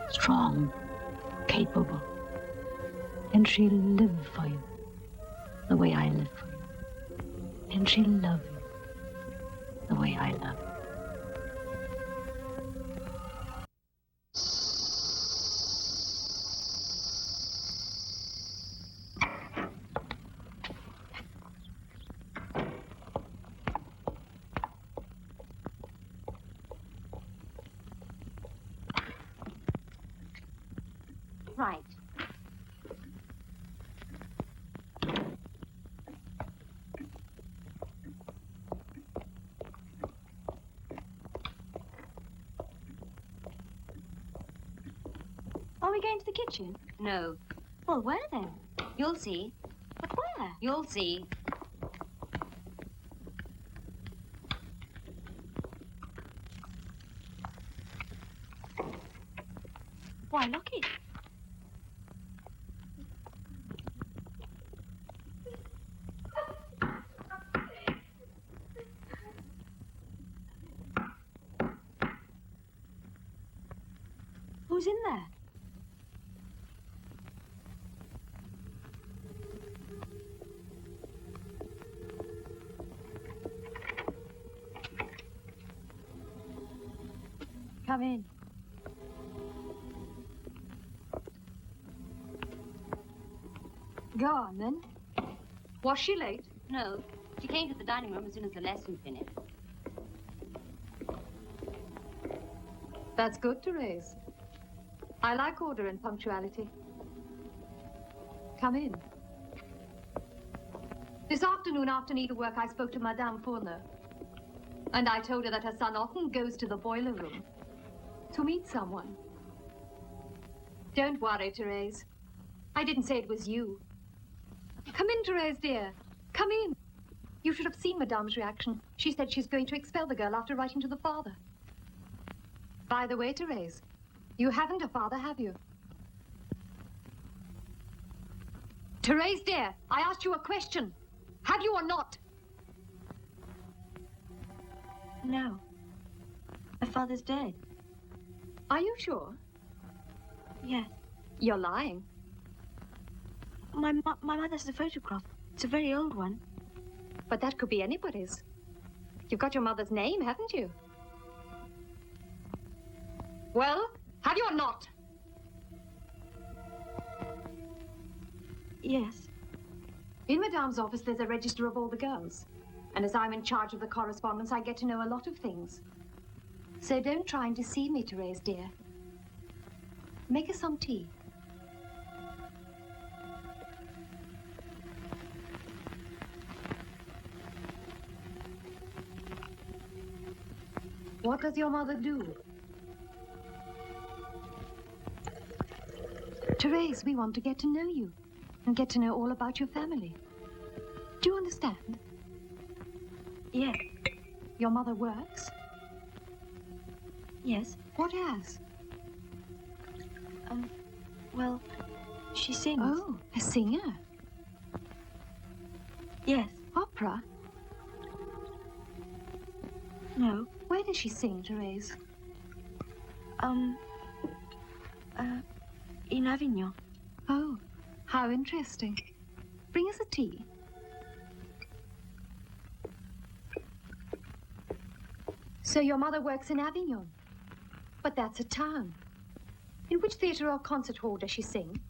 Speaker 9: Strong, capable. And she'll live for you the way I live for you. And she'll love you the way I love you.
Speaker 7: Right. Are we going to the kitchen? No. Well, where then? You'll see. But where? You'll see. Why, look it. Who's in there? Come in.
Speaker 11: Go on, then. Was she late?
Speaker 7: No. She came to the dining room as soon as the lesson finished.
Speaker 11: That's good, Therese. I like order and punctuality. Come in. This afternoon, after needlework, I spoke to Madame Fourneau. And I told her that her son often goes to the boiler room to meet someone. Don't worry, Therese. I didn't say it was you. Come in, Therese, dear. Come in. You should have seen Madame's reaction. She said she's going to expel the girl after writing to the father. By the way, Therese, you haven't a father, have you? Therese, dear, I asked you a question. Have you or not?
Speaker 7: No. My father's dead.
Speaker 11: Are you sure?
Speaker 7: Yes.
Speaker 11: You're lying.
Speaker 7: My mother has a photograph. It's a very old one.
Speaker 11: But that could be anybody's. You've got your mother's name, haven't you? Well, have you or not?
Speaker 7: Yes.
Speaker 11: In Madame's office, there's a register of all the girls. And as I'm in charge of the correspondence, I get to know a lot of things. So don't try and deceive me, Therese, dear. Make us some tea. What does your mother do? Therese, we want to get to know you and get to know all about your family. Do you understand?
Speaker 6: Yes.
Speaker 11: Your mother works?
Speaker 6: Yes.
Speaker 11: What as?
Speaker 6: Well, she sings.
Speaker 11: Oh, a singer?
Speaker 6: Yes.
Speaker 11: Opera?
Speaker 6: No.
Speaker 11: Where does she sing, Therese?
Speaker 6: In Avignon.
Speaker 11: Oh, how interesting. Bring us a tea. So your mother works in Avignon? But that's a town. In which theatre or concert hall does she sing?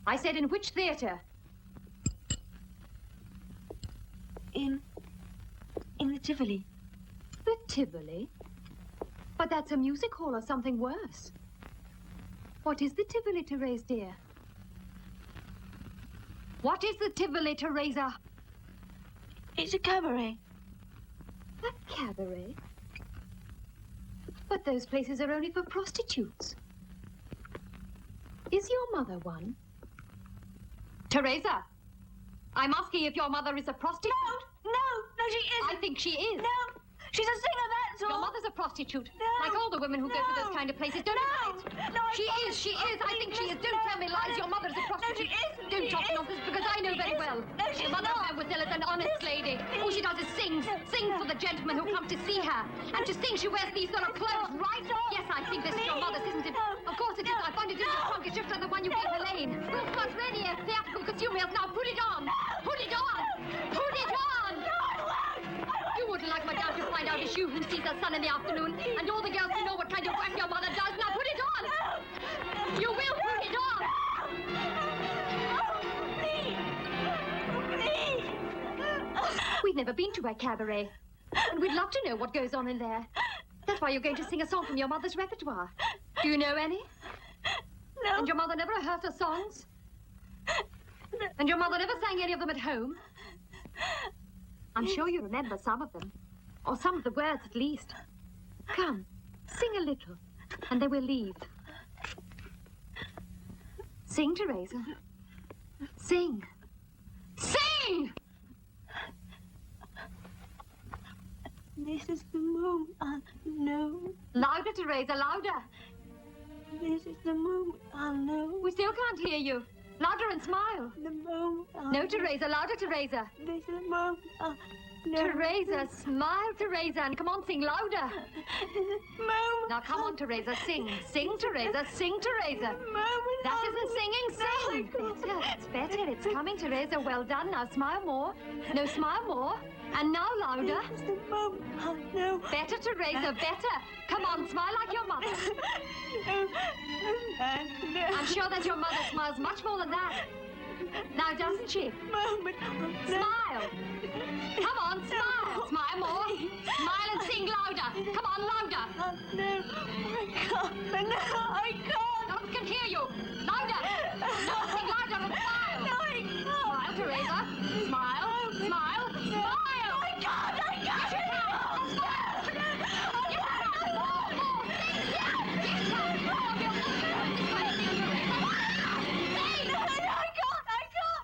Speaker 11: I said, in which theatre?
Speaker 6: In the Tivoli.
Speaker 11: The Tivoli? But that's a music hall or something worse. What is the Tivoli, Therese, dear? What is the Tivoli, Teresa?
Speaker 6: It's a cabaret.
Speaker 11: A cabaret? But those places are only for prostitutes. Is your mother one? Teresa, I'm asking if your mother is a prostitute.
Speaker 6: No, she isn't.
Speaker 11: I think she is.
Speaker 6: No, she's a singer, that's all.
Speaker 11: Your mother's a prostitute.
Speaker 6: No.
Speaker 11: Like all the women who go to those kind of places. Don't deny it.
Speaker 6: No,
Speaker 11: She is. I think she is. Don't tell me lies. Your mother's a prostitute.
Speaker 6: No, she isn't.
Speaker 11: Don't
Speaker 6: She
Speaker 11: talk
Speaker 6: is.
Speaker 11: nonsense because I know very well.
Speaker 6: No, she's
Speaker 11: Your mother
Speaker 6: not.
Speaker 11: I was ill as an honest lady. All she does is sing. Sing for the gentlemen who come to see her. And to sing she wears these sort of clothes, right? Yes, I think this is your mother's, isn't it? Of course it is. I find it in the trunk. It's just like the one you gave Helene. We'll start ready as theatrical consumers. Now put it on. Put it on. Put it on. You wouldn't like Madame to find out it's you who sees her son in the afternoon, and all the girls to know what kind of work your mother does. Now put it on! You will put it on! We've never been to a cabaret, and we'd love to know what goes on in there. That's why you're going to sing a song from your mother's repertoire. Do you know any?
Speaker 6: No.
Speaker 11: And your mother never rehearsed her songs? And your mother never sang any of them at home? I'm sure you remember some of them. Or some of the words, at least. Come, sing a little, and then we'll leave. Sing, Teresa. Sing. Sing!
Speaker 6: This is the moment I know.
Speaker 11: Louder, Teresa, louder.
Speaker 6: This is the moment I know.
Speaker 11: We still can't hear you. Louder and smile.
Speaker 6: The moment I
Speaker 11: No, Teresa, louder, Teresa.
Speaker 6: This is the moment I know.
Speaker 11: Teresa, smile, Teresa, and come on, sing louder.
Speaker 6: This is the moment.
Speaker 11: Now, come on, Teresa, sing. Sing, Teresa, sing, Teresa.
Speaker 6: Moment
Speaker 11: That
Speaker 6: I
Speaker 11: isn't singing, sing.
Speaker 6: No,
Speaker 11: Better, it's better. It's coming, Teresa. Well done. Now, smile more. No, smile more. And now, louder.
Speaker 6: This is the moment I know.
Speaker 11: Better, Teresa, better. Come on, smile like your mother.
Speaker 6: No.
Speaker 11: I'm sure that your mother smiles much more than that. Now, doesn't she?
Speaker 6: Moment I know.
Speaker 11: Smile. Come on, smile. Smile more. Smile and sing louder. Come on, louder.
Speaker 6: No, I can't. No, I can't.
Speaker 11: No one can hear you. Louder. No, sing louder and smile.
Speaker 6: No, I can't.
Speaker 11: Smile, Teresa. Smile. Smile. Smile.
Speaker 6: I can't.
Speaker 11: Yes, you can. Smile. Yes, you can. More, more. Sing. Yes, you can. More. This way, Teresa. Sing.
Speaker 6: No, I can't. I can't.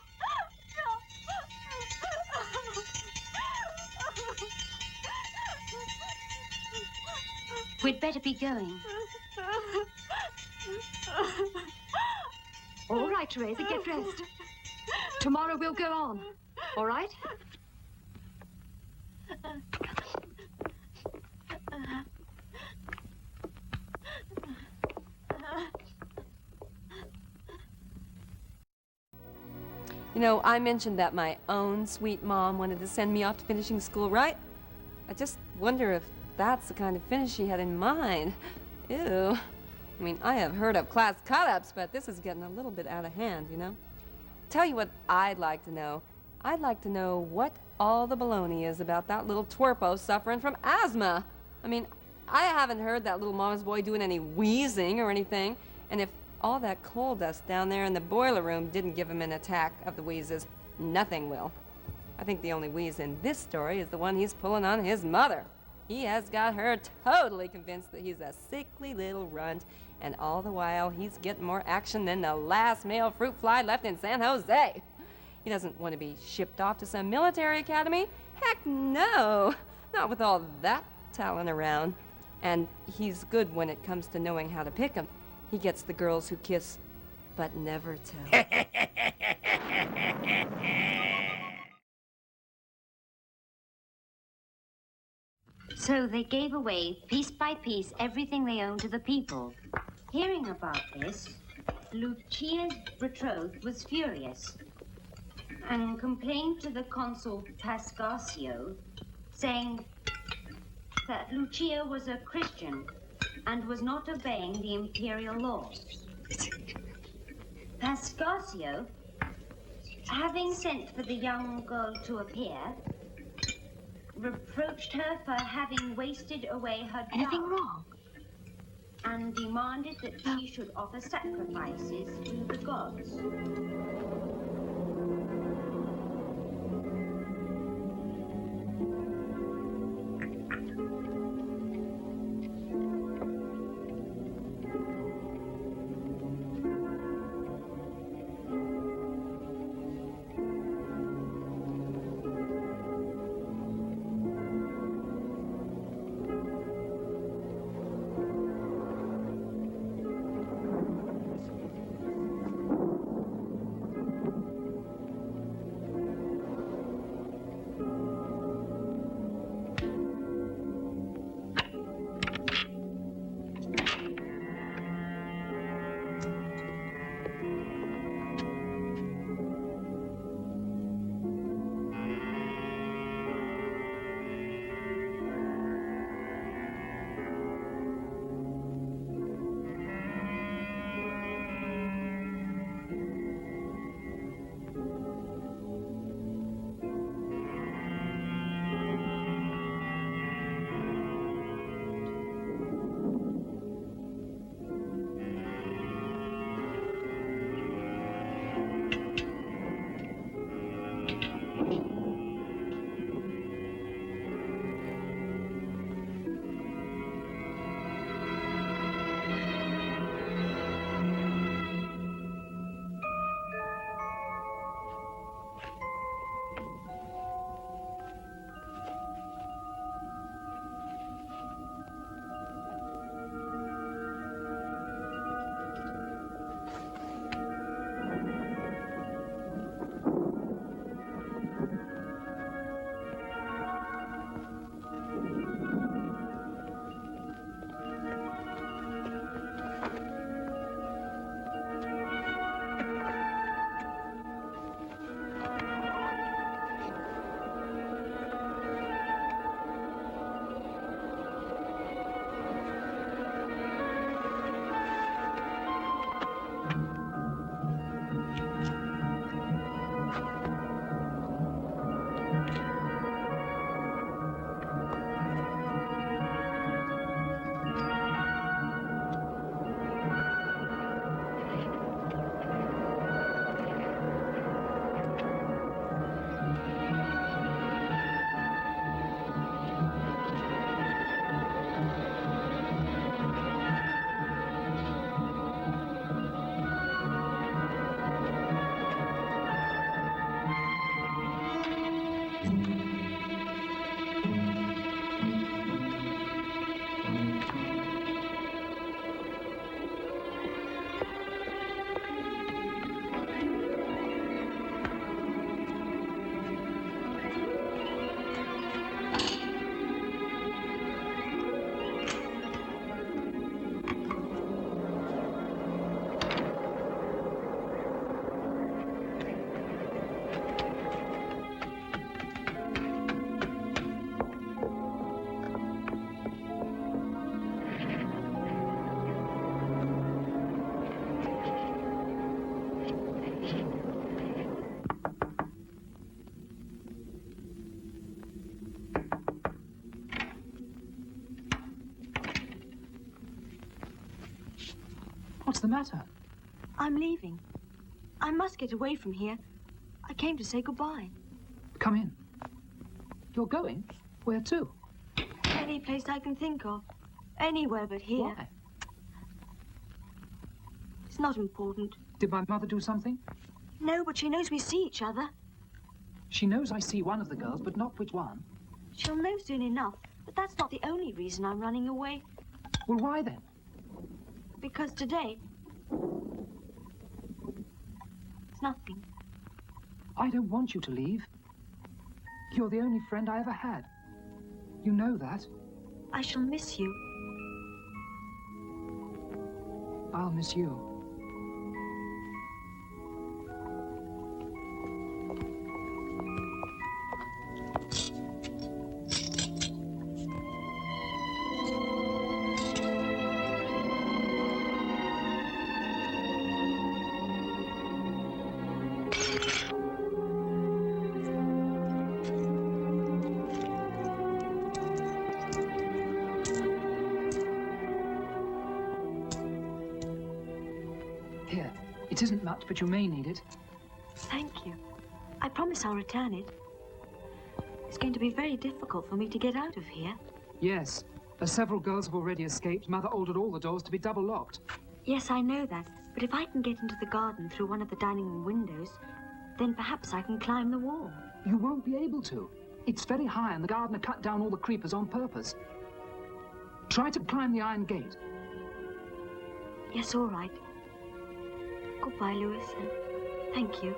Speaker 7: We'd better be going.
Speaker 11: All right, Teresa, get dressed. Tomorrow we'll go on. All right?
Speaker 1: You know, I mentioned that my own sweet mom wanted to send me off to finishing school, right? I just wonder if that's the kind of finish she had in mind. Ew. I mean, I have heard of class cut-ups, but this is getting a little bit out of hand, you know? Tell you what I'd like to know. I'd like to know what all the baloney is about that little twerpo suffering from asthma. I mean, I haven't heard that little mama's boy doing any wheezing or anything, and if all that coal dust down there in the boiler room didn't give him an attack of the wheezes, nothing will. I think the only wheeze in this story is the one he's pulling on his mother. He has got her totally convinced that he's a sickly little runt, and all the while he's getting more action than the last male fruit fly left in San Jose. He doesn't want to be shipped off to some military academy. Heck no! Not with all that talent around. And he's good when it comes to knowing how to pick 'em. He gets the girls who kiss, but never tell.
Speaker 12: So they gave away, piece by piece, everything they owned to the people. Hearing about this, Lucia's betrothed was furious and complained to the consul Pascasio, saying that Lucia was a Christian and was not obeying the imperial laws. Pascasio, having sent for the young girl to appear, reproached her for having wasted away her time.
Speaker 11: Anything wrong?
Speaker 12: And demanded that she should offer sacrifices to the gods.
Speaker 10: What's the matter?
Speaker 13: I'm leaving. I must get away from here. I came to say goodbye.
Speaker 10: Come in. You're going? Where to?
Speaker 13: Any place I can think of. Anywhere but here.
Speaker 10: Why?
Speaker 13: It's not important.
Speaker 10: Did my mother do something?
Speaker 13: No, but she knows we see each other.
Speaker 10: She knows I see one of the girls, but not which one.
Speaker 13: She'll know soon enough. But that's not the only reason I'm running away.
Speaker 10: Well, why then?
Speaker 13: Because today... It's nothing.
Speaker 10: I don't want you to leave. You're the only friend I ever had. You know that.
Speaker 13: I shall miss you.
Speaker 10: I'll miss you. Here, it isn't much, but you may need it.
Speaker 13: Thank you. I promise I'll return it. It's going to be very difficult for me to get out of here.
Speaker 10: Yes, as several girls have already escaped, Mother ordered all the doors to be double locked.
Speaker 13: Yes, I know that. But if I can get into the garden through one of the dining room windows, then perhaps I can climb the wall.
Speaker 10: You won't be able to. It's very high, and the gardener cut down all the creepers on purpose. Try to climb the iron gate.
Speaker 13: Yes, all right. Goodbye, Louis, and thank you.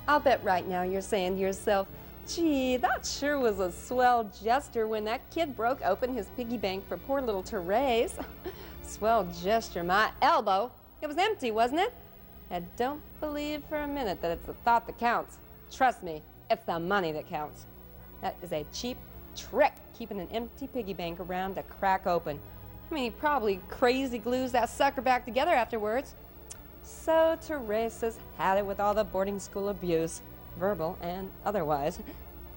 Speaker 1: I'll bet right now you're saying to yourself, gee, that sure was a swell gesture when that kid broke open his piggy bank for poor little Therese. Swell gesture, my elbow. It was empty, wasn't it? And don't believe for a minute that it's the thought that counts. Trust me, it's the money that counts. That is a cheap trick, keeping an empty piggy bank around to crack open. I mean, he probably crazy glues that sucker back together afterwards. So Theresa's had it with all the boarding school abuse, verbal and otherwise.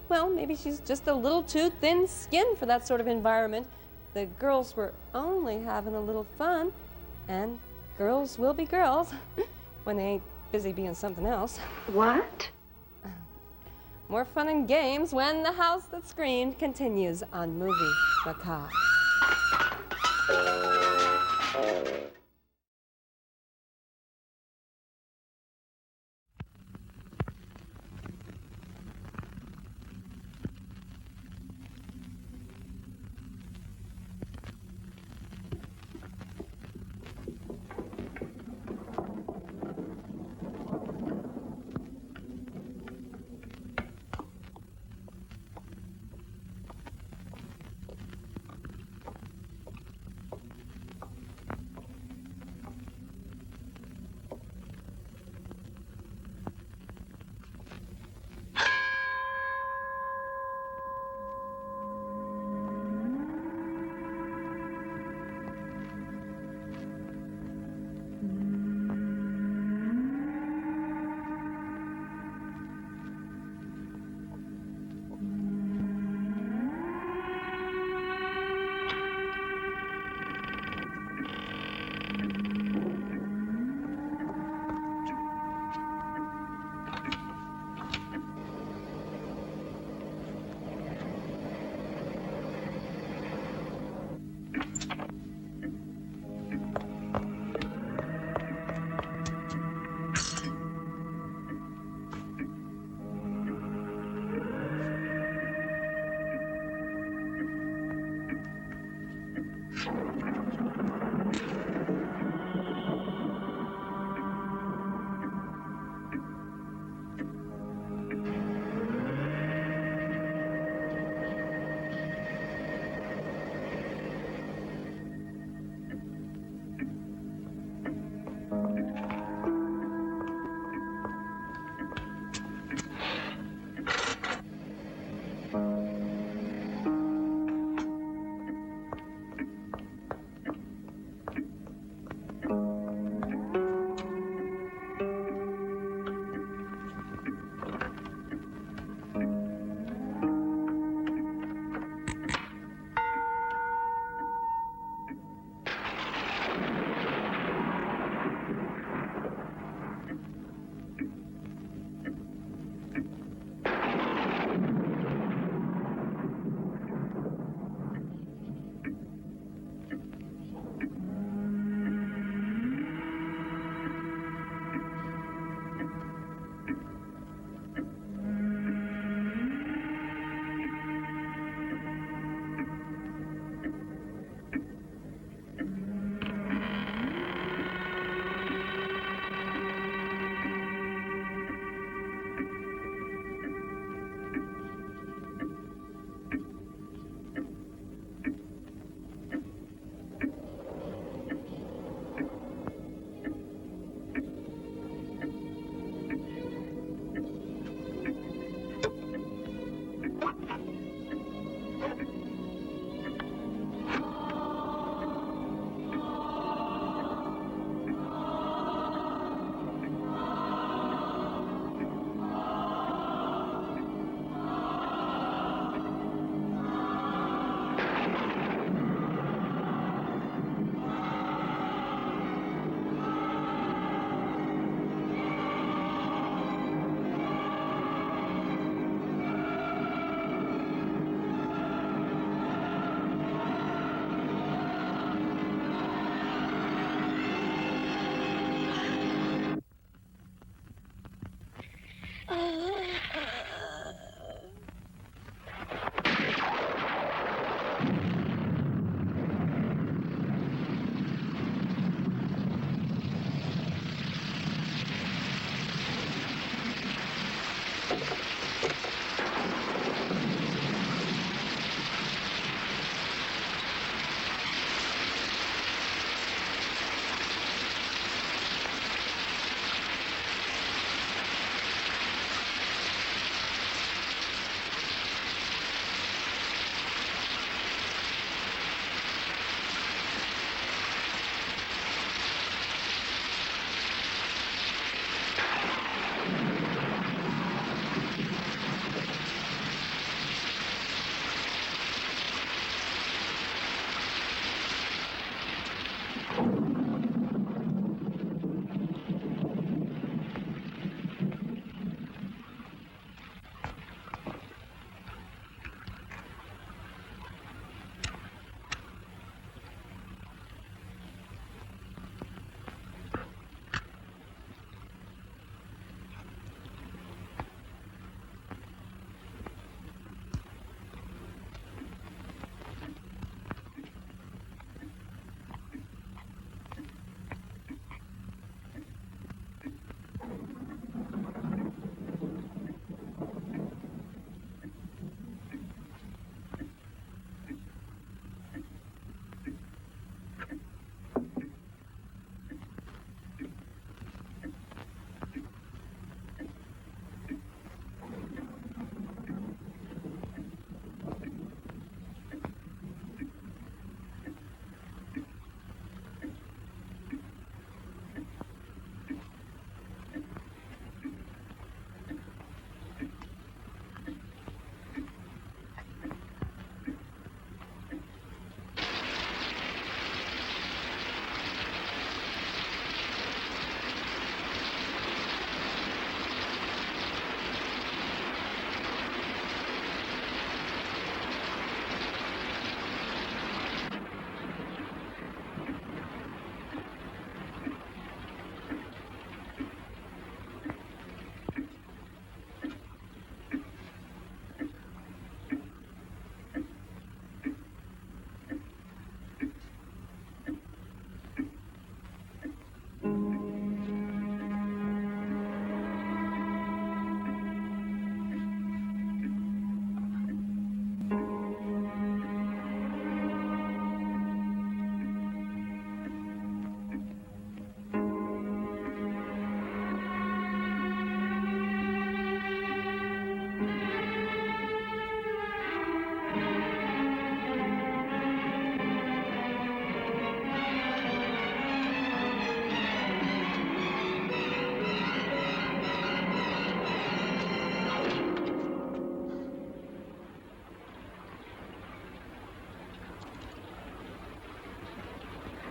Speaker 1: Well, maybe she's just a little too thin-skinned for that sort of environment. The girls were only having a little fun, and girls will be girls when they ain't busy being something else.
Speaker 13: What?
Speaker 1: More fun and games when The House That Screamed continues on Movie Macabre.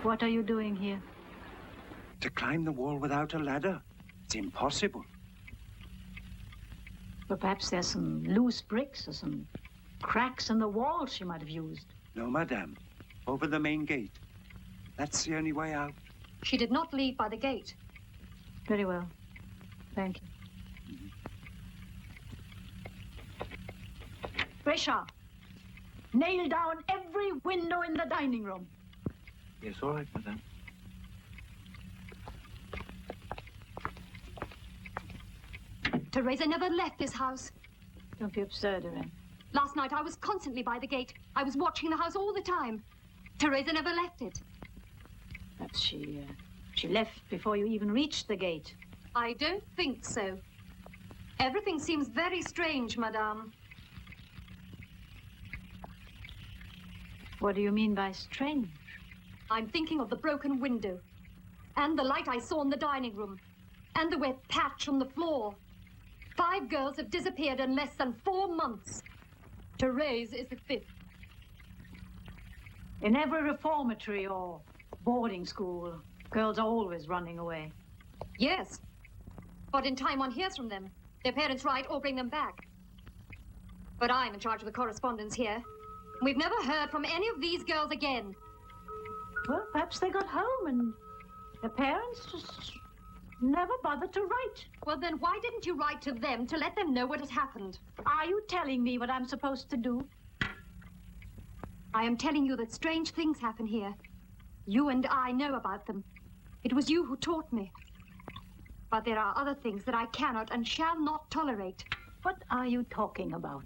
Speaker 9: What are you doing here?
Speaker 14: To climb the wall without a ladder. It's impossible.
Speaker 9: But perhaps there's some loose bricks or some cracks in the wall she might have used.
Speaker 14: No, madame. Over the main gate. That's the only way out.
Speaker 11: She did not leave by the gate.
Speaker 9: Very well. Thank you. Brescia, nail down every window in the dining room.
Speaker 14: Yes, all right, madame.
Speaker 11: Teresa never left this house.
Speaker 9: Don't be absurd, Irene.
Speaker 11: Last night I was constantly by the gate. I was watching the house all the time. Teresa never left it.
Speaker 9: Perhaps she left before you even reached the gate.
Speaker 11: I don't think so. Everything seems very strange, madame.
Speaker 9: What do you mean by strange?
Speaker 11: I'm thinking of the broken window, and the light I saw in the dining room, and the wet patch on the floor. 5 girls have disappeared in less than 4 months. Therese is the 5th.
Speaker 9: In every reformatory or boarding school, girls are always running away.
Speaker 11: Yes, but in time one hears from them. Their parents write or bring them back. But I'm in charge of the correspondence here. We've never heard from any of these girls again.
Speaker 9: Well, perhaps they got home and their parents just
Speaker 5: never bothered to write.
Speaker 11: Well, then why didn't you write to them to let them know what had happened?
Speaker 5: Are you telling me what I'm supposed to do?
Speaker 11: I am telling you that strange things happen here. You and I know about them. It was you who taught me. But there are other things that I cannot and shall not tolerate.
Speaker 5: What are you talking about?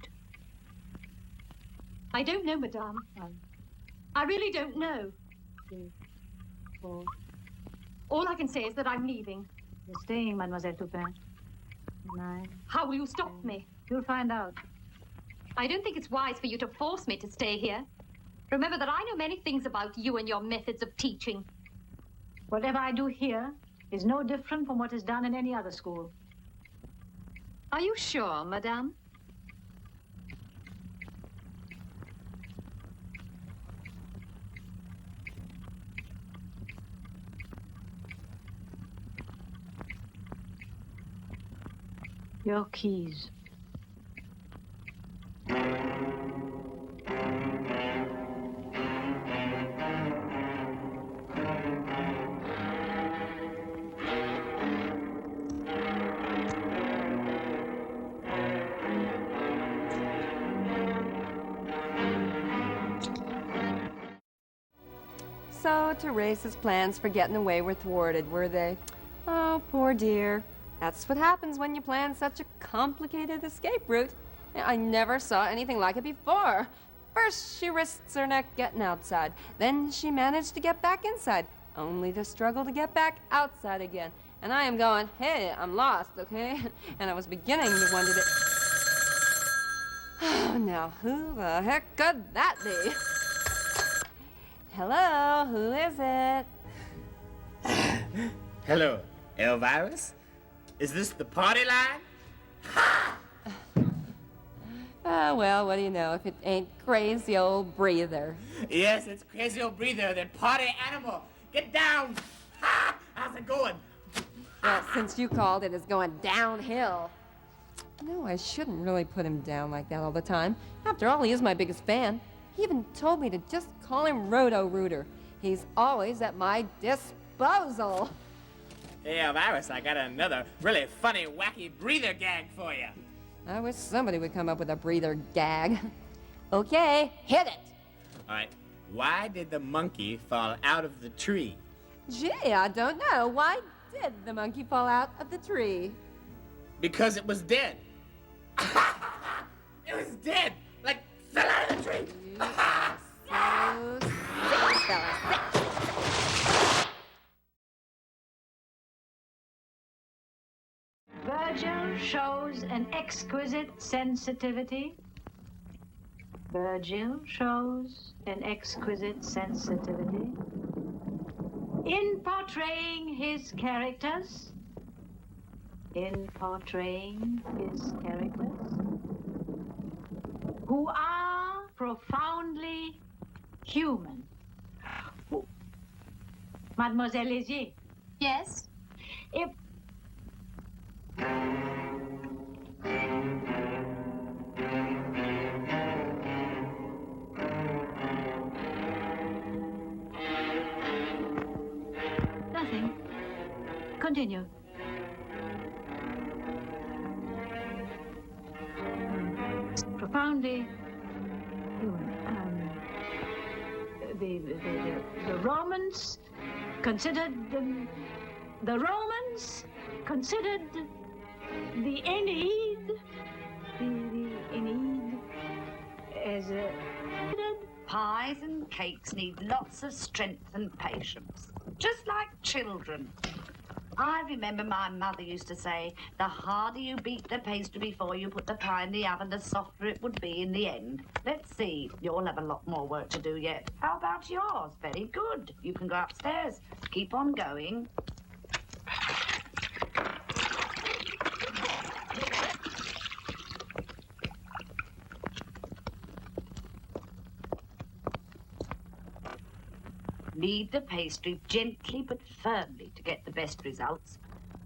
Speaker 11: I don't know, Madame. I really don't know.
Speaker 5: 2, 4.
Speaker 11: All I can say is that I'm leaving.
Speaker 5: You're staying, Mademoiselle Toupin. 9.
Speaker 11: How will you stop me?
Speaker 5: You'll find out.
Speaker 11: I don't think it's wise for you to force me to stay here. Remember that I know many things about you and your methods of teaching.
Speaker 5: Whatever I do here is no different from what is done in any other school.
Speaker 11: Are you sure, Madame?
Speaker 5: Your keys.
Speaker 1: So Teresa's plans for getting away were thwarted, were they? Oh, poor dear. That's what happens when you plan such a complicated escape route. I never saw anything like it before. First, she risks her neck getting outside. Then she managed to get back inside, only to struggle to get back outside again. And I am going, hey, I'm lost, okay? And I was beginning to wonder that... Oh, now, who the heck could that be? Hello, who is it?
Speaker 15: Hello, Elvira? Is this the party line?
Speaker 1: Oh, well, what do you know if it ain't crazy old Breather?
Speaker 15: Yes, it's crazy old Breather, that party animal. Get down. Ha! How's it going?
Speaker 1: Well, since you called it, it's going downhill. No, I shouldn't really put him down like that all the time. After all, he is my biggest fan. He even told me to just call him Roto-Rooter. He's always at my disposal.
Speaker 15: Hey, Elvira, I got another really funny, wacky Breather gag for you.
Speaker 1: I wish somebody would come up with a Breather gag. Okay, hit it.
Speaker 15: All right. Why did the monkey fall out of the tree?
Speaker 1: Gee, I don't know. Why did the monkey fall out of the tree?
Speaker 15: Because it was dead. It was dead. Like, fell out of the tree.
Speaker 1: You are so sick, fella.
Speaker 5: Virgil shows an exquisite sensitivity. Virgil shows an exquisite sensitivity in portraying his characters. In portraying his characters, who are profoundly human. Mademoiselle Lézier.
Speaker 11: Yes?
Speaker 5: If nothing. Continue. Profoundly human. The Romans considered the Romans considered the Aeneid as a
Speaker 7: Pies and cakes need lots of strength and patience, just like children. I remember my mother used to say, the harder you beat the pastry before you put the pie in the oven, the softer it would be in the end. Let's see, you'll have a lot more work to do yet. How about yours? Very good. You can go upstairs. Keep on going. Knead the pastry gently but firmly to get the best results.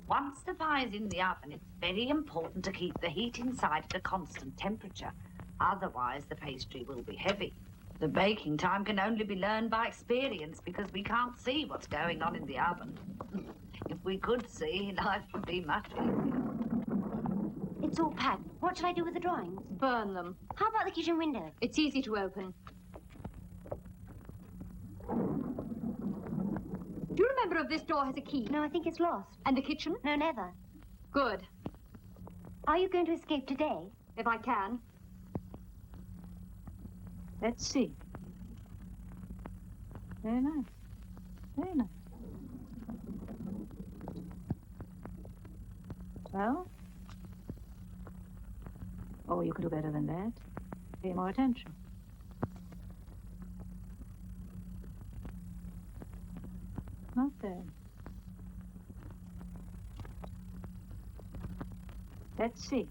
Speaker 7: Once the pie is in the oven, it's very important to keep the heat inside at a constant temperature. Otherwise, the pastry will be heavy. The baking time can only be learned by experience because we can't see what's going on in the oven. we could see, life would be much easier.
Speaker 12: It's all packed. What shall I do with the drawings?
Speaker 11: Burn them.
Speaker 12: How about the kitchen window?
Speaker 11: It's easy to open. Do you remember if this door has a key?
Speaker 12: No, I think it's lost.
Speaker 11: And the kitchen?
Speaker 12: No, never.
Speaker 11: Good.
Speaker 12: Are you going to escape today?
Speaker 11: If I can.
Speaker 9: Let's see. Very nice. Very nice. Well? Oh, you could do better than that. Pay more attention. Not bad. Let's see.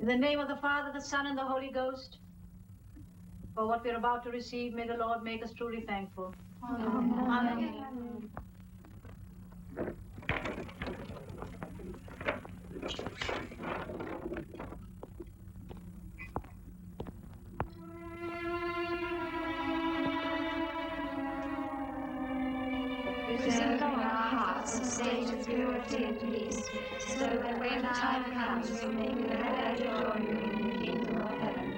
Speaker 9: In the name of the Father, the Son, and the Holy Ghost, for what we're about to receive, may the Lord make us truly thankful. Amen.
Speaker 8: Preserve our hearts a state of purity and peace, so that when the time comes we may be glad to join you in the kingdom of heaven.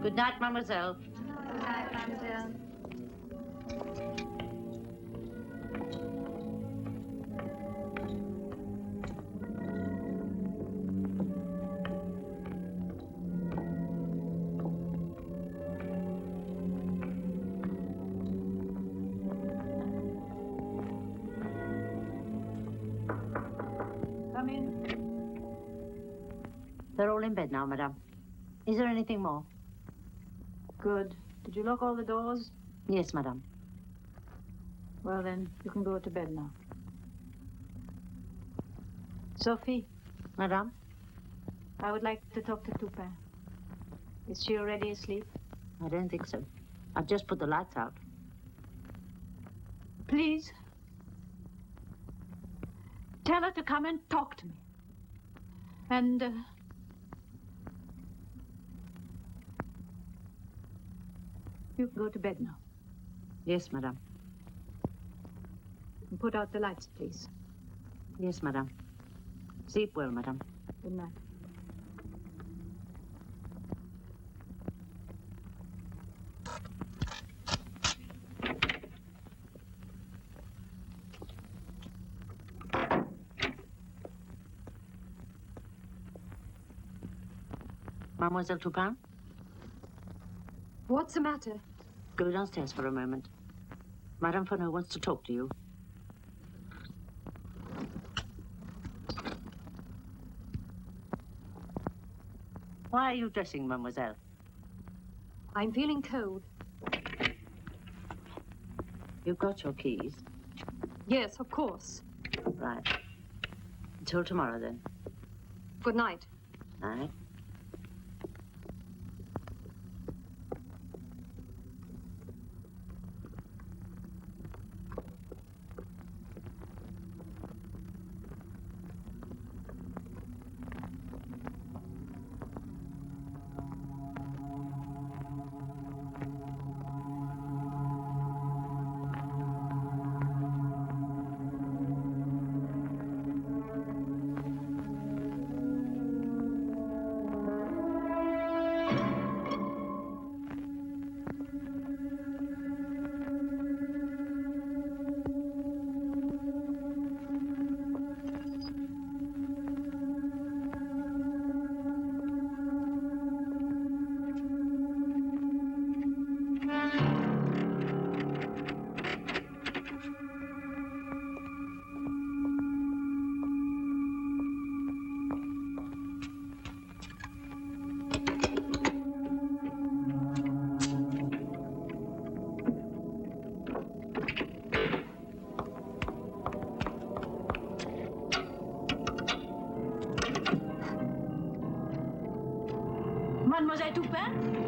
Speaker 7: Good night, mademoiselle.
Speaker 8: Good night, mademoiselle.
Speaker 9: Come in.
Speaker 12: They're all in bed now, madame. Is there anything more?
Speaker 9: Good. Did you lock all the doors?
Speaker 12: Yes, madame.
Speaker 9: Well, then, you can go to bed now. Sophie,
Speaker 12: Madame?
Speaker 9: I would like to talk to Toupin. Is she already asleep?
Speaker 12: I don't think so. I've just put the lights out.
Speaker 9: Please. Tell her to come and talk to me. And, you can go to bed now.
Speaker 12: Yes, madame.
Speaker 9: And put out the lights, please.
Speaker 12: Yes, madame. Sleep well, madame.
Speaker 9: Good night.
Speaker 12: Mademoiselle Toupin?
Speaker 11: What's the matter?
Speaker 12: Go downstairs for a moment. Madame Fonneau wants to talk to you. Why are you dressing, mademoiselle?
Speaker 11: I'm feeling cold.
Speaker 12: You've got your keys.
Speaker 11: Yes, of course.
Speaker 12: Right. Until tomorrow, then.
Speaker 11: Good night.
Speaker 12: Night.
Speaker 9: Mademoiselle Toupin?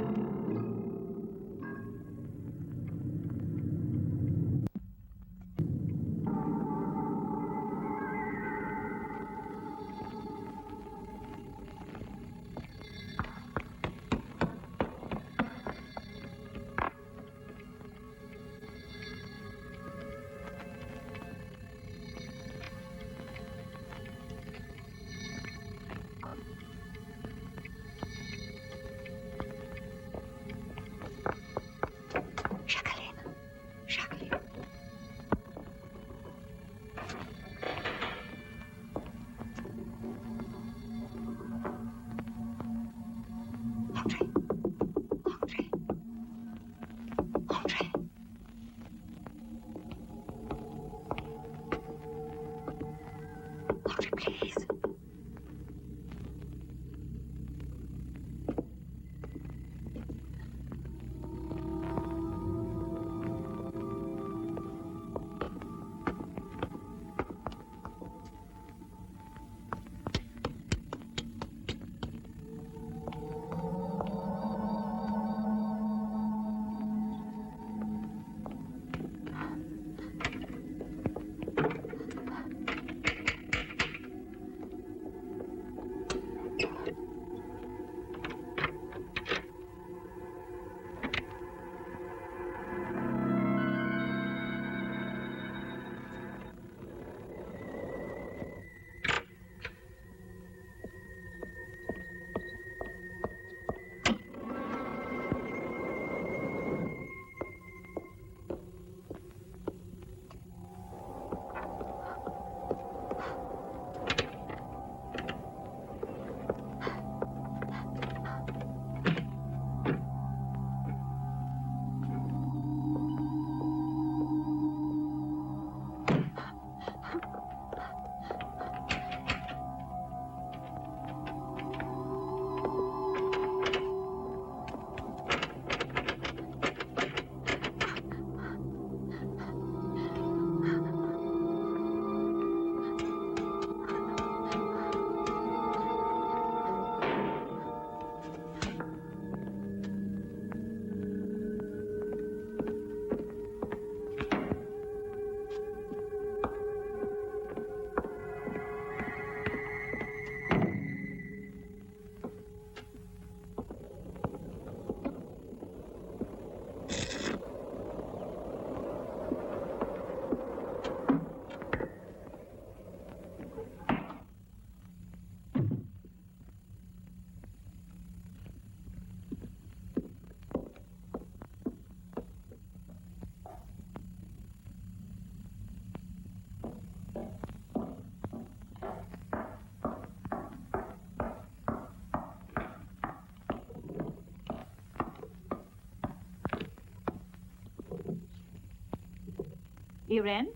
Speaker 9: Irene?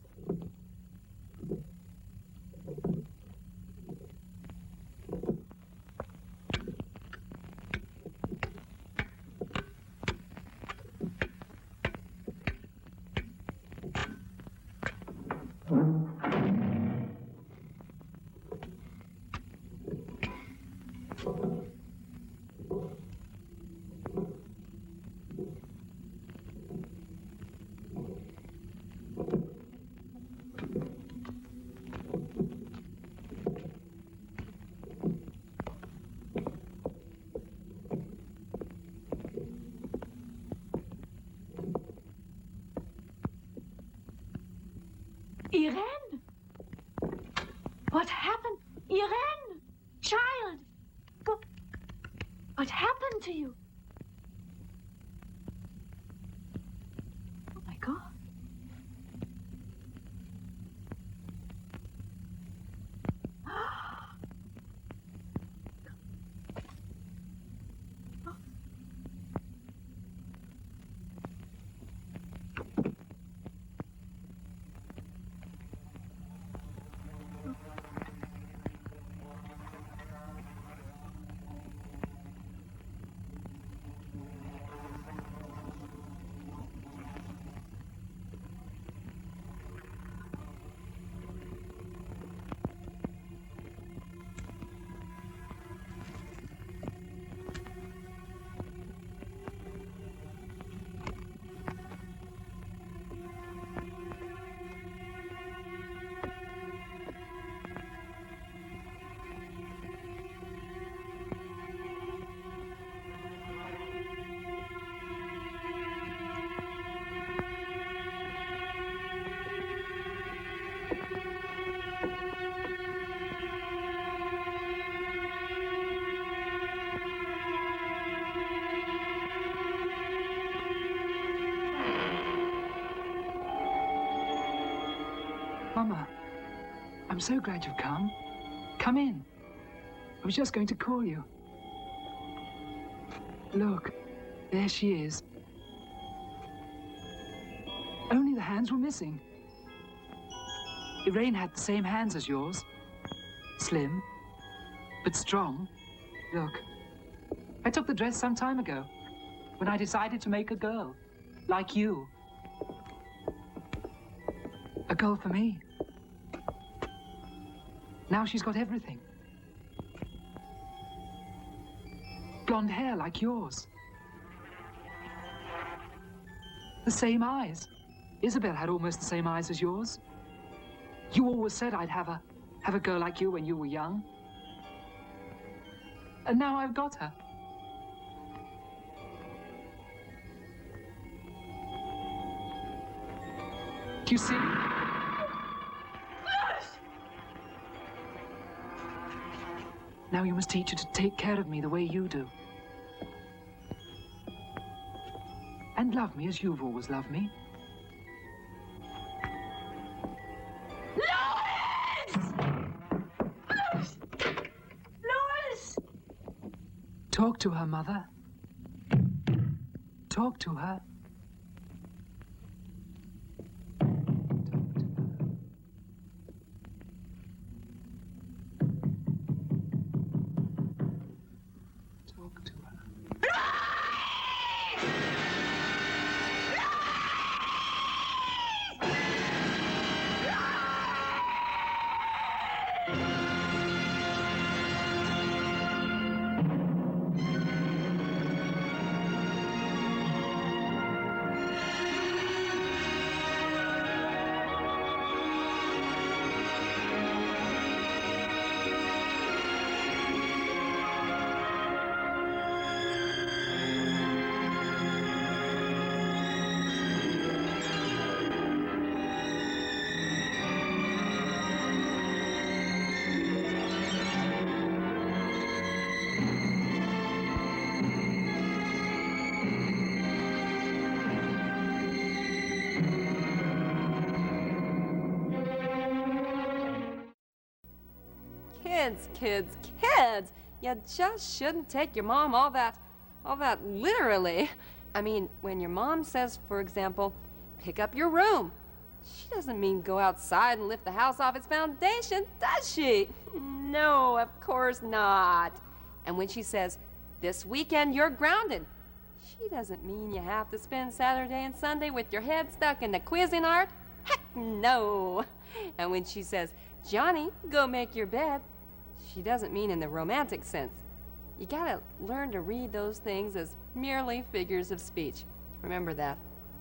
Speaker 9: Irene? What happened? Irene! Child! What happened to you? Oh my God.
Speaker 10: Mama, I'm so glad you've come. Come in. I was just going to call you. Look, there she is. Only the hands were missing. Irene had the same hands as yours. Slim, but strong. Look, I took the dress some time ago when I decided to make a girl, like you. A girl for me. Now she's got everything. Blonde hair like yours. The same eyes. Isabel had almost the same eyes as yours. You always said I'd have a girl like you when you were young. And now I've got her. Do you see? Now you must teach her to take care of me the way you do. And love me as you've always loved me. Talk to her, Mother. Talk to her. Talk to her.
Speaker 1: Kids, you just shouldn't take your mom all that literally. I mean, when your mom says, for example, pick up your room, she doesn't mean go outside and lift the house off its foundation, does she? No, of course not. And when she says, this weekend you're grounded, she doesn't mean you have to spend Saturday and Sunday with your head stuck in the Cuisinart. Heck no. And when she says, Johnny, go make your bed, she doesn't mean in the romantic sense. You gotta learn to read those things as merely figures of speech. Remember that.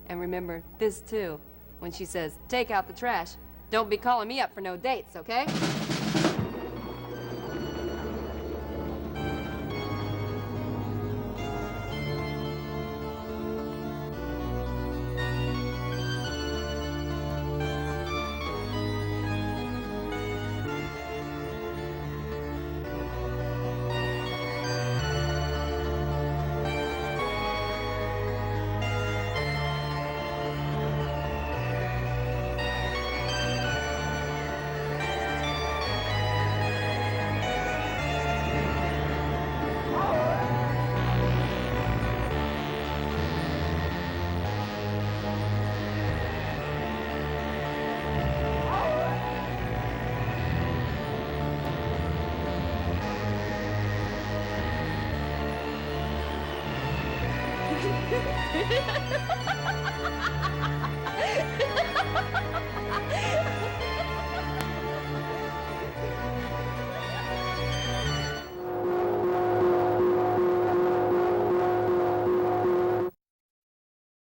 Speaker 1: And remember this too. When she says, take out the trash, don't be calling me up for no dates, okay? Ha ha ha!